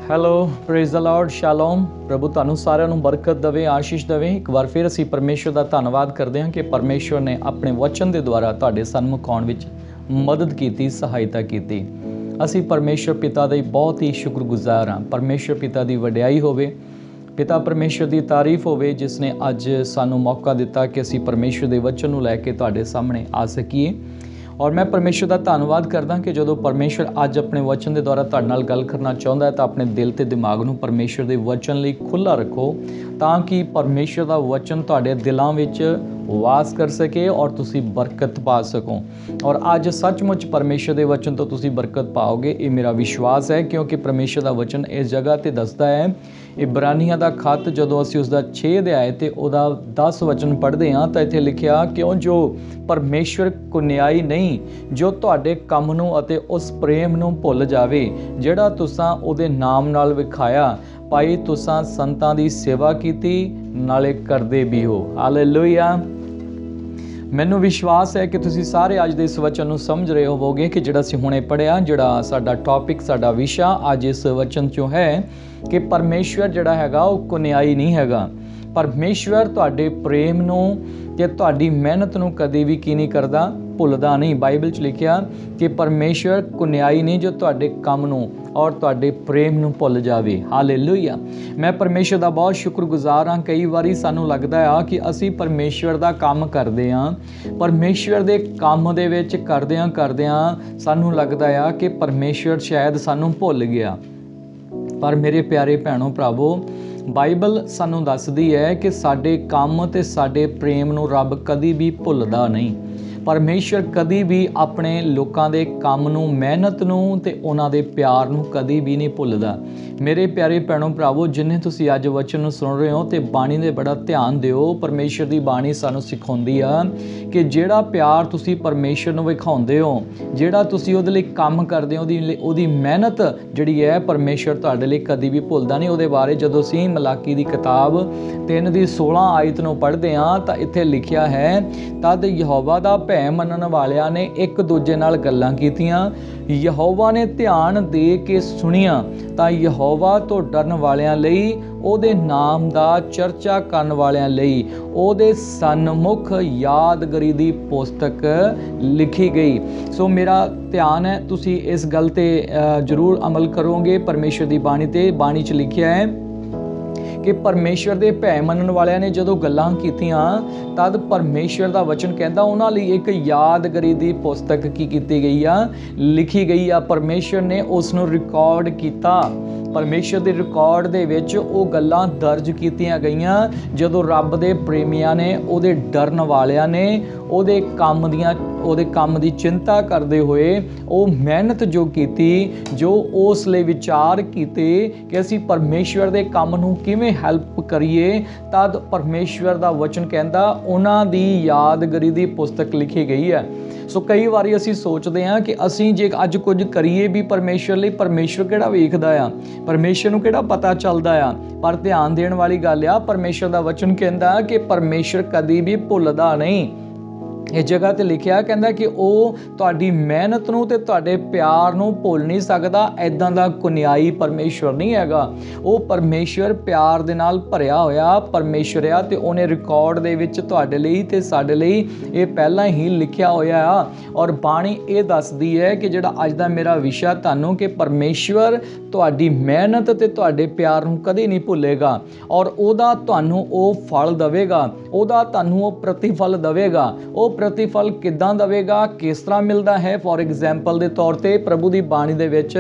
Hello, praise the Lord, shalom. ਪ੍ਰਭੂ ਤੁਹਾਨੂੰ ਸਾਰਿਆਂ ਨੂੰ ਬਰਕਤ ਦੇਵੇ, ਆਸ਼ੀਸ਼ ਦੇਵੇ। ਇੱਕ ਵਾਰ ਫਿਰ ਅਸੀਂ ਪਰਮੇਸ਼ਵਰ ਦਾ ਧੰਨਵਾਦ ਕਰਦੇ ਹਾਂ ਕਿ ਪਰਮੇਸ਼ਵਰ ਨੇ ਆਪਣੇ ਵਚਨ ਦੇ ਦੁਆਰਾ ਤੁਹਾਡੇ ਸਨਮੁਖ ਆਉਣ ਵਿੱਚ ਮਦਦ ਕੀਤੀ, ਸਹਾਇਤਾ ਕੀਤੀ। ਅਸੀਂ ਪਰਮੇਸ਼ਵਰ ਪਿਤਾ ਦੇ ਬਹੁਤ ਹੀ ਸ਼ੁਕਰਗੁਜ਼ਾਰ ਹਾਂ। ਪਰਮੇਸ਼ਵਰ ਪਿਤਾ ਦੀ ਵਡਿਆਈ ਹੋਵੇ, ਪਿਤਾ ਪਰਮੇਸ਼ਵਰ ਦੀ ਤਾਰੀਫ ਹੋਵੇ ਜਿਸ ਨੇ ਅੱਜ ਸਾਨੂੰ ਮੌਕਾ ਦਿੱਤਾ ਕਿ ਅਸੀਂ ਪਰਮੇਸ਼ਵਰ ਦੇ ਵਚਨ ਨੂੰ ਲੈ ਕੇ ਤੁਹਾਡੇ ਸਾਹਮਣੇ ਆ ਸਕੀਏ। ਔਰ ਮੈਂ ਪਰਮੇਸ਼ਵਰ ਦਾ ਧੰਨਵਾਦ ਕਰਦਾ ਕਿ ਜਦੋਂ ਪਰਮੇਸ਼ਵਰ ਅੱਜ ਆਪਣੇ ਵਚਨ ਦੇ ਦੁਆਰਾ ਤੁਹਾਡੇ ਨਾਲ ਗੱਲ ਕਰਨਾ ਚਾਹੁੰਦਾ ਹੈ ਤਾਂ ਆਪਣੇ ਦਿਲ ਤੇ ਦਿਮਾਗ ਨੂੰ ਪਰਮੇਸ਼ਵਰ ਦੇ ਵਚਨ ਲਈ ਖੁੱਲ੍ਹਾ ਰੱਖੋ, ਤਾਂ ਕਿ ਪਰਮੇਸ਼ਵਰ ਦਾ ਵਚਨ ਤੁਹਾਡੇ ਦਿਲਾਂ ਵਿੱਚ ਵਾਸ ਕਰ ਸਕੇ ਔਰ ਤੁਸੀਂ ਬਰਕਤ ਪਾ ਸਕੋ। ਔਰ ਅੱਜ ਸੱਚਮੁੱਚ ਪਰਮੇਸ਼ਵਰ ਦੇ ਵਚਨ ਤੋਂ ਤੁਸੀਂ ਬਰਕਤ ਪਾਓਗੇ, ਇਹ ਮੇਰਾ ਵਿਸ਼ਵਾਸ ਹੈ, ਕਿਉਂਕਿ ਪਰਮੇਸ਼ਵਰ ਦਾ ਵਚਨ ਇਸ ਜਗ੍ਹਾ 'ਤੇ ਦੱਸਦਾ ਹੈ। ਇਬਰਾਨੀਆਂ ਦਾ ਖੱਤ ਜਦੋਂ ਅਸੀਂ ਉਸਦਾ 6 ਅਧਿਆਇ ਤੇ ਉਹਦਾ 10 ਵਚਨ ਪੜ੍ਹਦੇ ਹਾਂ ਤਾਂ ਇੱਥੇ ਲਿਖਿਆ, ਕਿਉਂ ਜੋ ਪਰਮੇਸ਼ਵਰ ਕੁਨਿਆਈ ਨਹੀਂ, ਜੋ ਤੁਹਾਡੇ ਕੰਮ ਨੂੰ ਅਤੇ ਉਸ ਪ੍ਰੇਮ ਨੂੰ ਭੁੱਲ ਜਾਵੇ ਜਿਹੜਾ ਤੁਸਾਂ ਉਹਦੇ ਨਾਮ ਨਾਲ ਵਿਖਾਇਆ। ਭਾਈ ਤੁਸਾਂ ਸੰਤਾਂ ਦੀ ਸੇਵਾ ਕੀਤੀ, ਨਾਲੇ ਕਰਦੇ ਵੀ ਹੋ। ਹਾਲੇਲੂਇਆ। ਮੈਨੂੰ ਵਿਸ਼ਵਾਸ ਹੈ ਕਿ ਤੁਸੀਂ ਸਾਰੇ ਅੱਜ ਦੇ ਇਸ ਵਚਨ ਨੂੰ ਸਮਝ ਰਹੇ ਹੋਵੋਗੇ ਕਿ ਜਿਹੜਾ ਅਸੀਂ ਹੁਣੇ ਪੜ੍ਹਿਆ, ਜਿਹੜਾ ਸਾਡਾ ਟੌਪਿਕ, ਸਾਡਾ ਵਿਸ਼ਾ ਅੱਜ ਇਸ ਵਚਨ 'ਚੋਂ ਹੈ ਕਿ ਪਰਮੇਸ਼ਵਰ ਜਿਹੜਾ ਹੈਗਾ ਉਹ ਕੁਨਿਆਈ ਨਹੀਂ ਹੈਗਾ। ਪਰਮੇਸ਼ਵਰ ਤੁਹਾਡੇ ਪ੍ਰੇਮ ਨੂੰ ਤੇ ਤੁਹਾਡੀ ਮਿਹਨਤ ਨੂੰ ਕਦੇ ਵੀ ਕੀ ਨਹੀਂ ਕਰਦਾ, ਭੁੱਲਦਾ ਨਹੀਂ। ਬਾਈਬਲ 'ਚ ਲਿਖਿਆ ਕਿ ਪਰਮੇਸ਼ਵਰ ਕੁਨਿਆਈ ਨਹੀਂ ਜੋ ਤੁਹਾਡੇ ਕੰਮ ਨੂੰ ਔਰ ਤੁਹਾਡੇ ਪ੍ਰੇਮ ਨੂੰ ਭੁੱਲ ਜਾਵੇ। ਹਾਲੇਲੂਇਆ। ਮੈਂ ਪਰਮੇਸ਼ਵਰ ਦਾ ਬਹੁਤ ਸ਼ੁਕਰਗੁਜ਼ਾਰ ਹਾਂ। ਕਈ ਵਾਰੀ ਸਾਨੂੰ ਲੱਗਦਾ ਆ ਕਿ ਅਸੀਂ ਪਰਮੇਸ਼ਵਰ ਦਾ ਕੰਮ ਕਰਦੇ ਹਾਂ, ਪਰਮੇਸ਼ਵਰ ਦੇ ਕੰਮ ਦੇ ਵਿੱਚ ਕਰਦਿਆਂ ਸਾਨੂੰ ਲੱਗਦਾ ਆ ਕਿ ਪਰਮੇਸ਼ਵਰ ਸ਼ਾਇਦ ਸਾਨੂੰ ਭੁੱਲ ਗਿਆ। ਪਰ ਮੇਰੇ ਪਿਆਰੇ ਭੈਣੋ ਭਰਾਵੋ, ਬਾਈਬਲ ਸਾਨੂੰ ਦੱਸਦੀ ਹੈ ਕਿ ਸਾਡੇ ਕੰਮ ਤੇ ਸਾਡੇ ਪ੍ਰੇਮ ਨੂੰ ਰੱਬ ਕਦੀ ਵੀ ਭੁੱਲਦਾ ਨਹੀਂ। ਪਰਮੇਸ਼ਵਰ ਕਦੀ ਵੀ ਆਪਣੇ ਲੋਕਾਂ ਦੇ ਕੰਮ ਨੂੰ, ਮਿਹਨਤ ਨੂੰ ਤੇ ਉਹਨਾਂ ਦੇ ਪਿਆਰ ਨੂੰ ਕਦੀ ਵੀ ਨਹੀਂ ਭੁੱਲਦਾ। ਮੇਰੇ ਪਿਆਰੇ ਭੈਣੋ ਭਰਾਵੋ, ਜਿੰਨੇ ਤੁਸੀਂ ਅੱਜ ਵਚਨ ਨੂੰ ਸੁਣ ਰਹੇ ਹੋ ਤੇ ਬਾਣੀ ਦੇ ਬੜਾ ਧਿਆਨ ਦਿਓ। ਪਰਮੇਸ਼ਵਰ ਦੀ ਬਾਣੀ ਸਾਨੂੰ ਸਿਖਾਉਂਦੀ ਆ ਕਿ ਜਿਹੜਾ ਪਿਆਰ ਤੁਸੀਂ ਪਰਮੇਸ਼ਵਰ ਨੂੰ ਵਿਖਾਉਂਦੇ ਹੋ, ਜਿਹੜਾ ਤੁਸੀਂ ਉਹਦੇ ਲਈ ਕੰਮ ਕਰਦੇ ਹੋ, ਉਹਦੀ ਮਿਹਨਤ ਜਿਹੜੀ ਹੈ ਪਰਮੇਸ਼ਵਰ ਤੁਹਾਡੇ ਲਈ ਕਦੀ ਵੀ ਭੁੱਲਦਾ ਨਹੀਂ। ਉਹਦੇ ਬਾਰੇ ਜਦੋਂ ਅਸੀਂ ਮਲਾਕੀ ਦੀ ਕਿਤਾਬ 3:16 ਆਇਤ ਨੂੰ ਪੜ੍ਹਦੇ ਹਾਂ ਤਾਂ ਇੱਥੇ ਲਿਖਿਆ ਹੈ, ਤਦ ਯਹੋਵਾ ਦਾ ਭੈ ਮੰਨਣ ਵਾਲਿਆਂ ਨੇ ਇੱਕ ਦੂਜੇ ਨਾਲ ਗੱਲਾਂ ਕੀਤੀਆਂ, ਯਹੋਵਾ ਨੇ ਧਿਆਨ ਦੇ ਕੇ ਸੁਣੀਆਂ ਤਾਂ ਯਹੋਵਾ ਤੋਂ ਡਰਨ ਵਾਲਿਆਂ ਲਈ, ਉਹਦੇ ਨਾਮ ਦਾ ਚਰਚਾ ਕਰਨ ਵਾਲਿਆਂ ਲਈ ਉਹਦੇ ਸਨਮੁਖ ਯਾਦਗਾਰੀ ਦੀ ਪੁਸਤਕ ਲਿਖੀ ਗਈ। ਸੋ ਮੇਰਾ ਧਿਆਨ ਹੈ ਤੁਸੀਂ ਇਸ ਗੱਲ 'ਤੇ ਜ਼ਰੂਰ ਅਮਲ ਕਰੋਗੇ। ਪਰਮੇਸ਼ਵਰ ਦੀ ਬਾਣੀ 'ਤੇ, ਬਾਣੀ 'ਚ ਲਿਖਿਆ ਹੈ ਕਿ ਪਰਮੇਸ਼ਵਰ ਦੇ ਭੈ ਮੰਨਣ ਵਾਲਿਆਂ ਨੇ ਜਦੋਂ ਗੱਲਾਂ ਕੀਤੀਆਂ ਤਦ ਪਰਮੇਸ਼ਵਰ ਦਾ ਵਚਨ ਕਹਿੰਦਾ ਉਹਨਾਂ ਲਈ ਇੱਕ ਯਾਦਗਾਰੀ ਦੀ ਪੁਸਤਕ ਕੀ ਕੀਤੀ ਗਈ ਆ, ਲਿਖੀ ਗਈ ਆ। ਪਰਮੇਸ਼ਵਰ ਨੇ ਉਸ ਨੂੰ ਰਿਕਾਰਡ ਕੀਤਾ। ਪਰਮੇਸ਼ਵਰ ਦੇ ਰਿਕਾਰਡ ਦੇ ਵਿੱਚ ਉਹ ਗੱਲਾਂ ਦਰਜ ਕੀਤੀਆਂ ਗਈਆਂ ਜਦੋਂ ਰੱਬ ਦੇ ਪ੍ਰੇਮੀਆਂ ਨੇ, ਉਹਦੇ ਡਰਨ ਵਾਲਿਆਂ ਨੇ ਉਹਦੇ ਕੰਮ ਦੀ ਚਿੰਤਾ ਕਰਦੇ ਹੋਏ ਉਹ ਮਿਹਨਤ ਜੋ ਕੀਤੀ, ਜੋ ਉਸ ਲਈ ਵਿਚਾਰ ਕੀਤੇ ਕਿ ਅਸੀਂ ਪਰਮੇਸ਼ਵਰ ਦੇ ਕੰਮ ਨੂੰ ਕਿਵੇਂ ਹੈਲਪ ਕਰੀਏ, ਤਦ ਪਰਮੇਸ਼ਵਰ ਦਾ ਵਚਨ ਕਹਿੰਦਾ ਉਹਨਾਂ ਦੀ ਯਾਦਗਾਰੀ ਦੀ ਪੁਸਤਕ ਲਿਖੀ ਗਈ ਹੈ। ਸੋ ਕਈ ਵਾਰੀ ਅਸੀਂ ਸੋਚਦੇ ਹਾਂ ਕਿ ਅਸੀਂ ਜੇ ਅੱਜ ਕੁਝ ਕਰੀਏ ਵੀ ਪਰਮੇਸ਼ਵਰ ਲਈ, ਪਰਮੇਸ਼ਵਰ ਕਿਹੜਾ ਵੇਖਦਾ ਆ, ਪਰਮੇਸ਼ਵਰ ਨੂੰ ਕਿਹੜਾ ਪਤਾ ਚੱਲਦਾ ਆ। ਪਰ ਧਿਆਨ ਦੇਣ ਵਾਲੀ ਗੱਲ ਆ, ਪਰਮੇਸ਼ਵਰ ਦਾ ਵਚਨ ਕਹਿੰਦਾ ਕਿ ਪਰਮੇਸ਼ਵਰ ਕਦੀ ਵੀ ਭੁੱਲਦਾ ਨਹੀਂ। ਇਸ ਜਗ੍ਹਾ 'ਤੇ ਲਿਖਿਆ, ਕਹਿੰਦਾ ਕਿ ਉਹ ਤੁਹਾਡੀ ਮਿਹਨਤ ਨੂੰ ਤੇ ਤੁਹਾਡੇ ਪਿਆਰ ਨੂੰ ਭੁੱਲ ਨਹੀਂ ਸਕਦਾ। ਇੱਦਾਂ ਦਾ ਕੁਨਿਆਈ ਪਰਮੇਸ਼ਵਰ ਨਹੀਂ ਹੈਗਾ। ਉਹ ਪਰਮੇਸ਼ਵਰ ਪਿਆਰ ਦੇ ਨਾਲ ਭਰਿਆ ਹੋਇਆ ਪਰਮੇਸ਼ਵਰ ਆ ਤੇ ਉਹਨੇ ਰਿਕਾਰਡ ਦੇ ਵਿੱਚ ਤੁਹਾਡੇ ਲਈ ਤੇ ਸਾਡੇ ਲਈ ਇਹ ਪਹਿਲਾਂ ਹੀ ਲਿਖਿਆ ਹੋਇਆ ਆ। ਔਰ ਬਾਣੀ ਇਹ ਦੱਸਦੀ ਹੈ ਕਿ ਜਿਹੜਾ ਅੱਜ ਦਾ ਮੇਰਾ ਵਿਸ਼ਾ ਤੁਹਾਨੂੰ, ਕਿ ਪਰਮੇਸ਼ਵਰ ਤੁਹਾਡੀ ਮਿਹਨਤ ਤੇ ਤੁਹਾਡੇ ਪਿਆਰ ਨੂੰ ਕਦੇ ਨਹੀਂ ਭੁੱਲੇਗਾ ਔਰ ਉਹਦਾ ਤੁਹਾਨੂੰ ਉਹ ਫਲ ਦੇਵੇਗਾ, ਉਹਦਾ ਤੁਹਾਨੂੰ ਉਹ ਪ੍ਰਤੀਫਲ ਦੇਵੇਗਾ। ਉਹ ਪ੍ਰਤੀਫਲ ਕਿੱਦਾਂ ਦੇਵੇਗਾ, ਕਿਸ ਤਰ੍ਹਾਂ ਮਿਲਦਾ ਹੈ? ਫੋਰ ਐਗਜ਼ਾਮਪਲ ਦੇ ਤੌਰ 'ਤੇ ਪ੍ਰਭੂ ਦੀ ਬਾਣੀ ਦੇ ਵਿੱਚ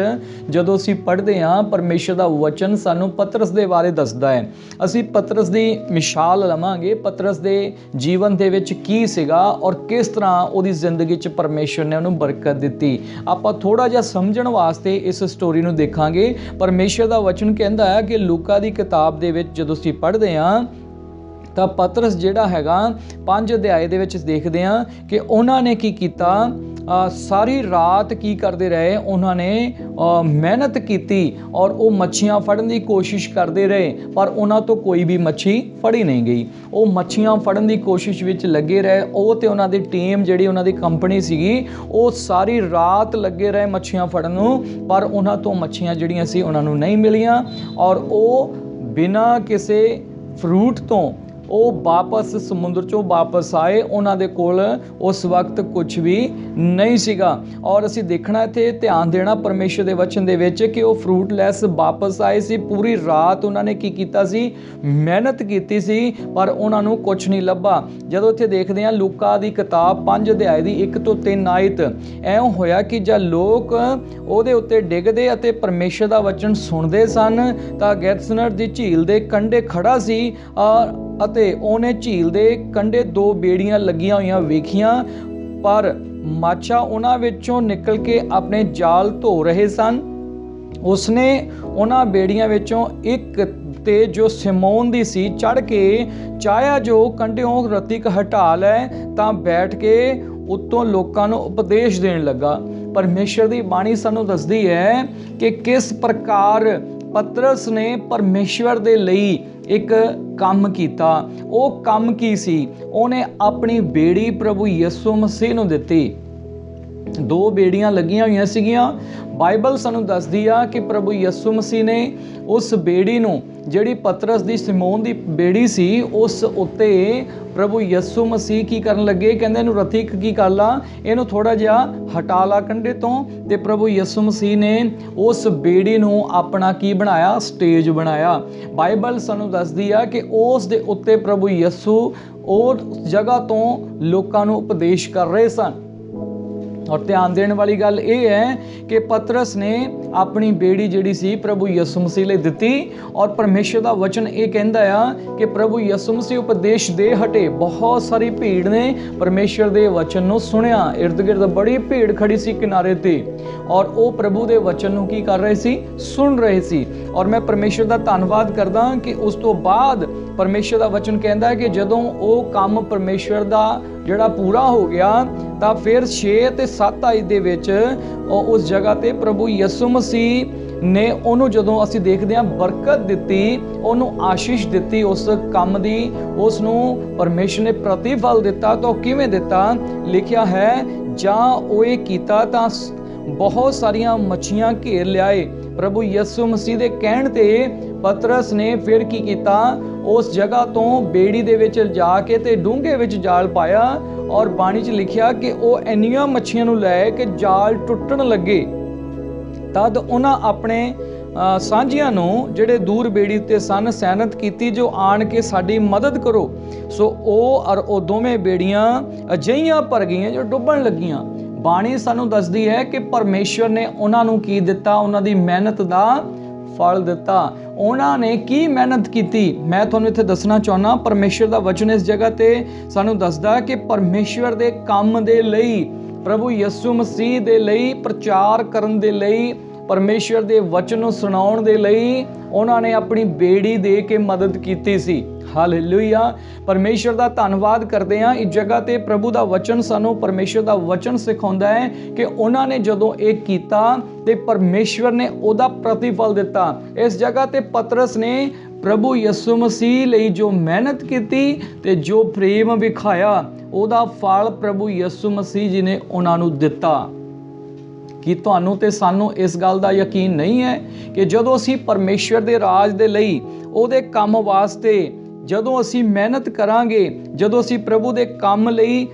ਜਦੋਂ ਅਸੀਂ ਪੜ੍ਹਦੇ ਹਾਂ, ਪਰਮੇਸ਼ਰ ਦਾ ਵਚਨ ਸਾਨੂੰ ਪਤਰਸ ਦੇ ਬਾਰੇ ਦੱਸਦਾ ਹੈ। ਅਸੀਂ ਪਤਰਸ ਦੀ ਮਿਸਾਲ ਲਵਾਂਗੇ, ਪਤਰਸ ਦੇ ਜੀਵਨ ਦੇ ਵਿੱਚ ਕੀ ਸੀਗਾ ਔਰ ਕਿਸ ਤਰ੍ਹਾਂ ਉਹਦੀ ਜ਼ਿੰਦਗੀ 'ਚ ਪਰਮੇਸ਼ਰ ਨੇ ਉਹਨੂੰ ਬਰਕਤ ਦਿੱਤੀ। ਆਪਾਂ ਥੋੜ੍ਹਾ ਜਿਹਾ ਸਮਝਣ ਵਾਸਤੇ ਇਸ ਸਟੋਰੀ ਨੂੰ ਦੇਖਾਂਗੇ। ਪਰਮੇਸ਼ਰ ਦਾ ਵਚਨ ਕਹਿੰਦਾ ਹੈ ਕਿ ਲੂਕਾ ਦੀ ਕਿਤਾਬ ਦੇ ਵਿੱਚ ਜਦੋਂ ਅਸੀਂ ਪੜ੍ਹਦੇ ਹਾਂ ਤਾਂ ਪਤਰਸ ਜਿਹੜਾ ਹੈਗਾ 5 ਅਧਿਆਏ ਦੇ ਵਿੱਚ ਦੇਖਦੇ ਹਾਂ ਕਿ ਉਹਨਾਂ ਨੇ ਕੀ ਕੀਤਾ, ਸਾਰੀ ਰਾਤ ਕੀ ਕਰਦੇ ਰਹੇ, ਉਹਨਾਂ ਨੇ ਮਿਹਨਤ ਕੀਤੀ ਔਰ ਉਹ ਮੱਛੀਆਂ ਫੜਨ ਦੀ ਕੋਸ਼ਿਸ਼ ਕਰਦੇ ਰਹੇ, ਪਰ ਉਹਨਾਂ ਤੋਂ ਕੋਈ ਵੀ ਮੱਛੀ ਫੜੀ ਨਹੀਂ ਗਈ। ਉਹ ਮੱਛੀਆਂ ਫੜਨ ਦੀ ਕੋਸ਼ਿਸ਼ ਵਿੱਚ ਲੱਗੇ ਰਹੇ। ਉਹ ਤੇ ਉਹਨਾਂ ਦੀ ਟੀਮ ਜਿਹੜੀ ਉਹਨਾਂ ਦੀ ਕੰਪਨੀ ਸੀਗੀ, ਉਹ ਸਾਰੀ ਰਾਤ ਲੱਗੇ ਰਹੇ ਮੱਛੀਆਂ ਫੜਨ ਨੂੰ, ਪਰ ਉਹਨਾਂ ਤੋਂ ਮੱਛੀਆਂ ਜਿਹੜੀਆਂ ਸੀ ਉਹਨਾਂ ਨੂੰ ਨਹੀਂ ਮਿਲੀਆਂ। ਔਰ ਉਹ ਬਿਨਾਂ ਕਿਸੇ ਫਰੂਟ ਤੋਂ ਉਹ ਵਾਪਸ ਸਮੁੰਦਰ 'ਚੋਂ ਵਾਪਸ ਆਏ। ਉਹਨਾਂ ਦੇ ਕੋਲ ਉਸ ਵਕਤ ਕੁਝ ਵੀ ਨਹੀਂ ਸੀਗਾ। ਔਰ ਅਸੀਂ ਦੇਖਣਾ ਇੱਥੇ ਧਿਆਨ ਦੇਣਾ ਪਰਮੇਸ਼ਰ ਦੇ ਵਚਨ ਦੇ ਵਿੱਚ ਕਿ ਉਹ ਫਰੂਟਲੈਸ ਵਾਪਸ ਆਏ ਸੀ। ਪੂਰੀ ਰਾਤ ਉਹਨਾਂ ਨੇ ਕੀ ਕੀਤਾ ਸੀ, ਮਿਹਨਤ ਕੀਤੀ ਸੀ, ਪਰ ਉਹਨਾਂ ਨੂੰ ਕੁਝ ਨਹੀਂ ਲੱਭਾ। ਜਦੋਂ ਇੱਥੇ ਦੇਖਦੇ ਹਾਂ ਲੂਕਾ ਦੀ ਕਿਤਾਬ 5 ਅਧਿਆਏ ਦੀ 1 ਤੋਂ 3 ਆਇਤ, ਐਂ ਹੋਇਆ ਕਿ ਜਦ ਲੋਕ ਉਹਦੇ ਉੱਤੇ ਡਿੱਗਦੇ ਅਤੇ ਪਰਮੇਸ਼ਰ ਦਾ ਵਚਨ ਸੁਣਦੇ ਸਨ ਤਾਂ ਗੈਤਸਨਰ ਦੀ ਝੀਲ ਦੇ ਕੰਢੇ ਖੜਾ ਸੀ ਅਤੇ ਉਹਨੇ ਝੀਲ ਦੇ ਕੰਢੇ 2 ਬੇੜੀਆਂ ਲੱਗੀਆਂ ਹੋਈਆਂ ਵੇਖੀਆਂ, ਪਰ ਮਾਛਾ ਉਹਨਾਂ ਵਿੱਚੋਂ ਨਿਕਲ ਕੇ ਆਪਣੇ ਜਾਲ ਧੋ ਰਹੇ ਸਨ। ਉਸਨੇ ਉਹਨਾਂ ਬੇੜੀਆਂ ਵਿੱਚੋਂ ਇੱਕ ਤੇ ਜੋ ਸਿਮੋਨ ਦੀ ਸੀ ਚੜ੍ਹ ਕੇ ਚਾਹਿਆ ਜੋ ਕੰਢਿਓਂ ਰਤੀਕ ਹਟਾ ਲੈ, ਤਾਂ ਬੈਠ ਕੇ ਉੱਤੋਂ ਲੋਕਾਂ ਨੂੰ ਉਪਦੇਸ਼ ਦੇਣ ਲੱਗਾ। ਪਰਮੇਸ਼ਰ ਦੀ ਬਾਣੀ ਸਾਨੂੰ ਦੱਸਦੀ ਹੈ ਕਿ ਕਿਸ ਪ੍ਰਕਾਰ ਪਤਰਸ ਨੇ ਪਰਮੇਸ਼ਵਰ ਦੇ ਲਈ ਇੱਕ ਕੰਮ ਕੀਤਾ। ਉਹ ਕੰਮ ਕੀ ਸੀ? ਉਹਨੇ ਆਪਣੀ ਬੇੜੀ ਪ੍ਰਭੂ ਯਿਸੂ ਮਸੀਹ ਨੂੰ ਦਿੱਤੀ। 2 ਬੇੜੀਆਂ ਲੱਗੀਆਂ ਹੋਈਆਂ ਸੀਗੀਆਂ। ਬਾਈਬਲ ਸਾਨੂੰ ਦੱਸਦੀ ਆ ਕਿ ਪ੍ਰਭੂ ਯਿਸੂ ਮਸੀਹ ਨੇ ਉਸ ਬੇੜੀ ਨੂੰ, ਜਿਹੜੀ ਪਤਰਸ ਦੀ ਸਿਮੋਨ ਦੀ ਬੇੜੀ ਸੀ, ਉਸ ਉੱਤੇ ਪ੍ਰਭੂ ਯਿਸੂ ਮਸੀਹ ਕੀ ਕਰਨ ਲੱਗੇ, ਕਹਿੰਦੇ ਇਹਨੂੰ ਰਥੀਕ ਕੀ ਕਰ ਲਾ, ਇਹਨੂੰ ਥੋੜਾ ਜਿਹਾ ਹਟਾ ਲਾ ਕੰਢੇ ਤੋਂ। ਤੇ ਪ੍ਰਭੂ ਯਿਸੂ ਮਸੀਹ ਨੇ ਉਸ ਬੇੜੀ ਨੂੰ ਆਪਣਾ ਕੀ ਬਣਾਇਆ, ਸਟੇਜ ਬਣਾਇਆ। ਬਾਈਬਲ ਸਾਨੂੰ ਦੱਸਦੀ ਆ ਕਿ ਉਸ ਦੇ ਉੱਤੇ ਪ੍ਰਭੂ ਯਿਸੂ ਉਸ ਜਗ੍ਹਾ ਤੋਂ ਲੋਕਾਂ ਨੂੰ ਉਪਦੇਸ਼ ਕਰ ਰਹੇ ਸਨ। ਔਰ ਧਿਆਨ ਦੇਣ ਵਾਲੀ ਗੱਲ ਇਹ ਹੈ ਕਿ ਪਤਰਸ ਨੇ ਆਪਣੀ ਬੇੜੀ ਜਿਹੜੀ ਸੀ ਪ੍ਰਭੂ ਯਿਸੂ ਮਸੀਹ ਲਈ ਦਿੱਤੀ। ਔਰ ਪਰਮੇਸ਼ਰ ਦਾ ਵਚਨ ਇਹ ਕਹਿੰਦਾ ਆ ਕਿ ਪ੍ਰਭੂ ਯਿਸੂ ਮਸੀਹ ਉਪਦੇਸ਼ ਦੇ ਹਟੇ। ਬਹੁਤ ਸਾਰੀ ਭੀੜ ਨੇ ਪਰਮੇਸ਼ਰ ਦੇ ਵਚਨ ਨੂੰ ਸੁਣਿਆ। ਇਰਦ ਗਿਰਦ ਬੜੀ ਭੀੜ ਖੜੀ ਸੀ ਕਿਨਾਰੇ ਤੇ, ਔਰ ਉਹ ਪ੍ਰਭੂ ਦੇ ਵਚਨ ਨੂੰ ਕੀ ਕਰ ਰਹੇ ਸੀ, ਸੁਣ ਰਹੇ ਸੀ। ਔਰ ਮੈਂ ਪਰਮੇਸ਼ਰ ਦਾ ਧੰਨਵਾਦ ਕਰਦਾ ਕਿ ਉਸ ਤੋਂ ਬਾਅਦ ਪਰਮੇਸ਼ਰ ਦਾ ਵਚਨ ਕਹਿੰਦਾ ਕਿ ਜਦੋਂ ਉਹ ਕੰਮ ਪਰਮੇਸ਼ਰ ਦਾ ਜਿਹੜਾ ਪੂਰਾ ਹੋ ਗਿਆ ਤਾਂ ਫਿਰ 6 ਤੇ 7 ਆਇਤ ਦੇ ਵਿੱਚ ਉਸ ਜਗ੍ਹਾ ਤੇ ਪ੍ਰਭੂ ਯਿਸੂ ਮਸੀਹ ਨੇ ਉਹਨੂੰ, ਜਦੋਂ ਅਸੀਂ ਦੇਖਦੇ ਹਾਂ, ਬਰਕਤ ਦਿੱਤੀ, ਉਹਨੂੰ ਆਸ਼ੀਸ਼ ਦਿੱਤੀ ਉਸ ਕੰਮ ਦੀ। ਉਸ ਨੂੰ ਪਰਮੇਸ਼ਰ ਨੇ ਪ੍ਰਤੀਫਲ ਦਿੱਤਾ। ਤਾਂ ਕਿਵੇਂ ਦਿੱਤਾ? ਲਿਖਿਆ ਹੈ, ਜਾਂ ਉਹ ਇਹ ਕੀਤਾ ਤਾਂ ਬਹੁਤ ਸਾਰੀਆਂ ਮੱਛੀਆਂ ਘੇਰ ਲਿਆਏ। ਪ੍ਰਭੂ ਯਿਸੂ ਮਸੀਹ ਦੇ ਕਹਿਣ ਤੇ ਪਤਰਸ ਨੇ ਫਿਰ ਕੀ ਕੀਤਾ, ਉਸ ਜਗ੍ਹਾ ਤੋਂ ਬੇੜੀ ਦੇ ਵਿੱਚ ਜਾ ਕੇ ਤੇ ਡੂੰਘੇ ਵਿੱਚ ਜਾਲ ਪਾਇਆ। ਔਰ ਬਾਣੀ 'ਚ ਲਿਖਿਆ ਕਿ ਉਹ ਇੰਨੀਆਂ ਮੱਛੀਆਂ ਨੂੰ ਲੈ ਕੇ ਜਾਲ ਟੁੱਟਣ ਲੱਗੇ। ਤਦ ਉਹਨਾਂ ਆਪਣੇ ਸਾਂਝੀਆਂ ਨੂੰ, ਜਿਹੜੇ ਦੂਰ ਬੇੜੀ ਉੱਤੇ ਸਨ, ਸੈਨਤ ਕੀਤੀ ਜੋ ਆਣ ਕੇ ਸਾਡੀ ਮਦਦ ਕਰੋ। ਸੋ ਉਹ ਔਰ ਉਹ ਦੋਵੇਂ ਬੇੜੀਆਂ ਅਜਿਹੀਆਂ ਭਰ ਗਈਆਂ ਜੋ ਡੁੱਬਣ ਲੱਗੀਆਂ। ਬਾਣੀ ਸਾਨੂੰ ਦੱਸਦੀ ਹੈ ਕਿ ਪਰਮੇਸ਼ਰ ਨੇ ਉਹਨਾਂ ਨੂੰ ਕੀ ਦਿੱਤਾ, ਉਹਨਾਂ ਦੀ ਮਿਹਨਤ ਦਾ ਫਲ ਦਿੱਤਾ। ਉਹਨਾਂ ਨੇ ਕੀ ਮਿਹਨਤ ਕੀਤੀ, ਮੈਂ ਤੁਹਾਨੂੰ ਇੱਥੇ ਦੱਸਣਾ ਚਾਹੁੰਦਾ। ਪਰਮੇਸ਼ਰ ਦਾ ਵਚਨ ਇਸ ਜਗ੍ਹਾ ਤੇ ਸਾਨੂੰ ਦੱਸਦਾ ਕਿ ਪਰਮੇਸ਼ਰ ਦੇ ਕੰਮ ਦੇ ਲਈ, ਪ੍ਰਭੂ ਯਿਸੂ ਮਸੀਹ ਦੇ ਲਈ ਪ੍ਰਚਾਰ ਕਰਨ ਦੇ ਲਈ, ਪਰਮੇਸ਼ਰ ਦੇ ਵਚਨ ਨੂੰ ਸੁਣਾਉਣ ਦੇ ਲਈ ਉਹਨਾਂ ਨੇ ਆਪਣੀ ਬੇੜੀ ਦੇ ਕੇ ਮਦਦ ਕੀਤੀ ਸੀ। ਹਾਲੇਲੂਇਆ। ਪਰਮੇਸ਼ਰ ਦਾ ਧੰਨਵਾਦ ਕਰਦੇ ਹਾਂ। ਇਸ ਜਗ੍ਹਾ ਤੇ ਪ੍ਰਭੂ ਦਾ ਵਚਨ ਸਾਨੂੰ, ਪਰਮੇਸ਼ਰ ਦਾ ਵਚਨ ਸਿਖਾਉਂਦਾ ਹੈ ਕਿ ਉਹਨਾਂ ਨੇ ਜਦੋਂ ਇਹ ਕੀਤਾ ਤੇ ਪਰਮੇਸ਼ਰ ਨੇ ਉਹਦਾ ਪ੍ਰਤੀਫਲ ਦਿੱਤਾ। ਇਸ ਜਗ੍ਹਾ ਤੇ ਪਤਰਸ ਨੇ ਪ੍ਰਭੂ ਯਿਸੂ ਮਸੀਹ ਲਈ ਜੋ ਮਿਹਨਤ ਕੀਤੀ ਤੇ ਜੋ ਪ੍ਰੇਮ ਵਿਖਾਇਆ, ਉਹਦਾ ਫਲ ਪ੍ਰਭੂ ਯਿਸੂ ਮਸੀਹ ਜੀ ਨੇ ਉਹਨਾਂ ਨੂੰ ਦਿੱਤਾ। ਕੀ ਤੁਹਾਨੂੰ ਤੇ ਸਾਨੂੰ ਇਸ ਗੱਲ ਦਾ ਯਕੀਨ ਨਹੀਂ ਹੈ ਕਿ ਜਦੋਂ ਅਸੀਂ ਪਰਮੇਸ਼ਰ ਦੇ ਰਾਜ ਦੇ ਲਈ, ਉਹਦੇ ਕੰਮ ਵਾਸਤੇ ਜਦੋਂ ਅਸੀਂ ਮਿਹਨਤ ਕਰਾਂਗੇ, ਜਦੋਂ ਅਸੀਂ ਪ੍ਰਭੂ ਦੇ ਕੰਮ ਲਈ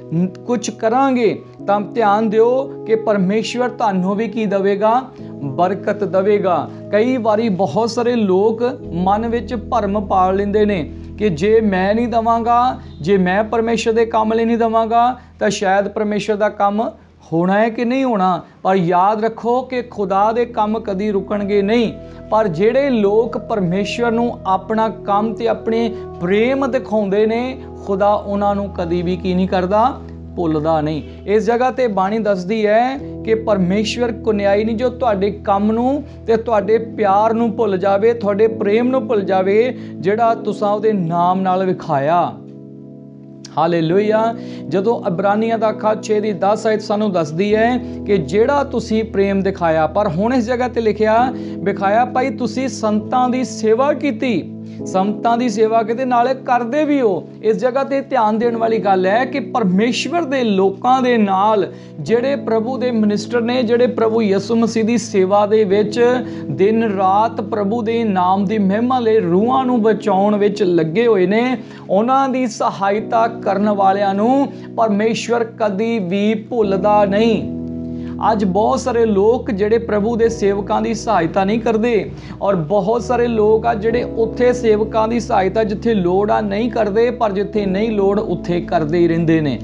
ਕੁਝ ਕਰਾਂਗੇ, ਤਾਂ ਧਿਆਨ ਦਿਓ ਕਿ ਪਰਮੇਸ਼ਵਰ ਤੁਹਾਨੂੰ ਵੀ ਕੀ ਦੇਵੇਗਾ, ਬਰਕਤ ਦੇਵੇਗਾ। ਕਈ ਵਾਰੀ ਬਹੁਤ ਸਾਰੇ ਲੋਕ ਮਨ ਵਿੱਚ ਭਰਮ ਪਾਲ ਲੈਂਦੇ ਨੇ ਕਿ ਜੇ ਮੈਂ ਨਹੀਂ ਦੇਵਾਂਗਾ, ਜੇ ਮੈਂ ਪਰਮੇਸ਼ਰ ਦੇ ਕੰਮ ਲਈ ਨਹੀਂ ਦੇਵਾਂਗਾ ਤਾਂ ਸ਼ਾਇਦ ਪਰਮੇਸ਼ਰ ਦਾ ਕੰਮ ਹੋਣਾ ਹੈ ਕਿ ਨਹੀਂ ਹੋਣਾ। ਪਰ ਯਾਦ ਰੱਖੋ ਕਿ ਖੁਦਾ ਦੇ ਕੰਮ ਕਦੀ ਰੁਕਣਗੇ ਨਹੀਂ। ਪਰ ਜਿਹੜੇ ਲੋਕ ਪਰਮੇਸ਼ਰ ਨੂੰ ਆਪਣਾ ਕੰਮ ਤੇ ਆਪਣੇ ਪ੍ਰੇਮ ਦਿਖਾਉਂਦੇ ਨੇ, ਖੁਦਾ ਉਹਨਾਂ ਨੂੰ ਕਦੀ ਵੀ ਕੀ ਨਹੀਂ ਕਰਦਾ, ਭੁੱਲਦਾ ਨਹੀਂ। ਇਸ ਜਗ੍ਹਾ ਤੇ ਬਾਣੀ ਦੱਸਦੀ ਹੈ ਕਿ ਪਰਮੇਸ਼ਵਰ ਕੁਨਿਆਈ ਨਹੀਂ ਜੋ ਤੁਹਾਡੇ ਕੰਮ ਨੂੰ ਤੇ ਤੁਹਾਡੇ ਪਿਆਰ ਨੂੰ ਭੁੱਲ ਜਾਵੇ, ਤੁਹਾਡੇ ਪ੍ਰੇਮ ਨੂੰ ਭੁੱਲ ਜਾਵੇ, ਜਿਹੜਾ ਤੁਸੀਂ ਉਹਦੇ ਨਾਮ ਨਾਲ ਵਿਖਾਇਆ। ਹਾਲੇਲੂਇਆ। ਜਦੋਂ ਇਬਰਾਨੀਆਂ ਦਾ ਖੱਤ 6 ਦੀ 10 ਆਇਤ ਸਾਨੂੰ ਦੱਸਦੀ ਹੈ ਕਿ ਜਿਹੜਾ ਤੁਸੀਂ ਪ੍ਰੇਮ ਦਿਖਾਇਆ, ਪਰ ਹੁਣ ਇਸ ਜਗ੍ਹਾ ਤੇ ਲਿਖਿਆ ਵਿਖਾਇਆ ਭਾਈ ਤੁਸੀਂ ਸੰਤਾਂ ਦੀ ਸੇਵਾ ਕੀਤੀ, ਸੰਤਾਂ ਦੀ ਸੇਵਾ ਕਿਤੇ ਨਾਲੇ ਕਰਦੇ ਵੀ ਹੋ। ਇਸ ਜਗ੍ਹਾ ਤੇ ਧਿਆਨ ਦੇਣ ਵਾਲੀ ਗੱਲ ਹੈ ਕਿ ਪਰਮੇਸ਼ਵਰ ਦੇ ਲੋਕਾਂ ਦੇ ਨਾਲ ਜਿਹੜੇ ਪ੍ਰਭੂ ਦੇ ਮਿਨਿਸਟਰ ਨੇ, ਜਿਹੜੇ ਪ੍ਰਭੂ ਯਿਸੂ ਮਸੀਹ ਦੀ ਸੇਵਾ ਦੇ ਵਿੱਚ ਦਿਨ ਰਾਤ ਪ੍ਰਭੂ ਦੇ ਨਾਮ ਦੀ ਮਹਿਮਾ ਲਈ ਰੂਹਾਂ ਨੂੰ ਬਚਾਉਣ ਵਿੱਚ ਲੱਗੇ ਹੋਏ ਨੇ, ਉਹਨਾਂ ਦੀ ਸਹਾਇਤਾ ਕਰਨ ਵਾਲਿਆਂ ਨੂੰ ਪਰਮੇਸ਼ਵਰ ਕਦੀ ਵੀ ਭੁੱਲਦਾ ਨਹੀਂ। ਅੱਜ ਬਹੁਤ ਸਾਰੇ ਲੋਕ ਜਿਹੜੇ ਪ੍ਰਭੂ ਦੇ ਸੇਵਕਾਂ ਦੀ ਸਹਾਇਤਾ ਨਹੀਂ ਕਰਦੇ, ਔਰ ਬਹੁਤ ਸਾਰੇ ਲੋਕ ਆ ਜਿਹੜੇ ਉੱਥੇ ਸੇਵਕਾਂ ਦੀ ਸਹਾਇਤਾ ਜਿੱਥੇ ਲੋੜ ਆ ਨਹੀਂ ਕਰਦੇ, ਪਰ ਜਿੱਥੇ ਨਹੀਂ ਲੋੜ ਉੱਥੇ ਕਰਦੇ ਹੀ ਰਹਿੰਦੇ ਨੇ।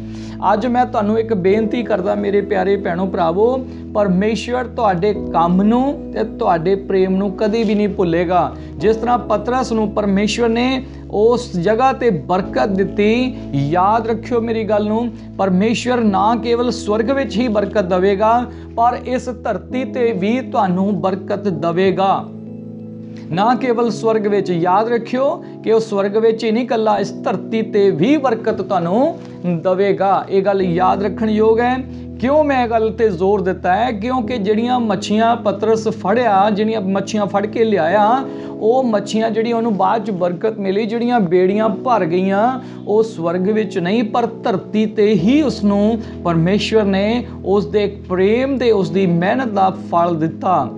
ਅੱਜ ਮੈਂ ਤੁਹਾਨੂੰ ਇੱਕ ਬੇਨਤੀ ਕਰਦਾ ਮੇਰੇ ਪਿਆਰੇ ਭੈਣੋ ਭਰਾਵੋ, ਪਰਮੇਸ਼ਵਰ ਤੁਹਾਡੇ ਕੰਮ ਨੂੰ ਤੇ ਤੁਹਾਡੇ ਪ੍ਰੇਮ ਨੂੰ ਕਦੇ ਵੀ ਨਹੀਂ ਭੁੱਲੇਗਾ। ਜਿਸ ਤਰ੍ਹਾਂ ਪਤਰਸ ਨੂੰ ਪਰਮੇਸ਼ਵਰ ਨੇ ਉਸ ਜਗ੍ਹਾ ਤੇ ਬਰਕਤ ਦਿੱਤੀ, ਯਾਦ ਰੱਖਿਓ ਮੇਰੀ ਗੱਲ ਨੂੰ, ਪਰਮੇਸ਼ਵਰ ਨਾ ਕੇਵਲ ਸਵਰਗ ਵਿੱਚ ਹੀ ਬਰਕਤ ਦੇਵੇਗਾ ਪਰ ਇਸ ਧਰਤੀ ਤੇ ਵੀ ਤੁਹਾਨੂੰ ਬਰਕਤ ਦੇਵੇਗਾ। ਨਾ ਕੇਵਲ ਸਵਰਗ ਵਿੱਚ, ਯਾਦ ਰੱਖਿਓ ਕਿ ਉਹ ਸਵਰਗ ਵਿੱਚ ਹੀ ਨਹੀਂ ਇਕੱਲਾ, ਇਸ ਧਰਤੀ ਤੇ ਵੀ ਬਰਕਤ ਤੁਹਾਨੂੰ ਦੇਵੇਗਾ। ਇਹ ਗੱਲ ਯਾਦ ਰੱਖਣ ਯੋਗ ਹੈ। ਕਿਉਂ ਮੈਂ ਇਹ ਗੱਲ ਤੇ ਜ਼ੋਰ ਦਿੱਤਾ ਹੈ? ਕਿਉਂਕਿ ਜਿਹੜੀਆਂ ਮੱਛੀਆਂ ਪਤਰਸ ਫੜਿਆ, ਜਿਹੜੀਆਂ ਮੱਛੀਆਂ ਫੜ ਕੇ ਲਿਆਇਆ, ਉਹ ਮੱਛੀਆਂ ਜਿਹੜੀ ਉਹਨੂੰ ਬਾਅਦ 'ਚ ਬਰਕਤ ਮਿਲੀ, ਜਿਹੜੀਆਂ ਬੇੜੀਆਂ ਭਰ ਗਈਆਂ ਉਹ ਸਵਰਗ ਵਿੱਚ ਨਹੀਂ ਪਰ ਧਰਤੀ ਤੇ ਹੀ ਉਸਨੂੰ ਪਰਮੇਸ਼ਵਰ ਨੇ ਉਸ ਦੇ ਪ੍ਰੇਮ ਦੇ, ਉਸ ਦੀ ਮਿਹਨਤ ਦਾ ਫਲ ਦਿੱਤਾ।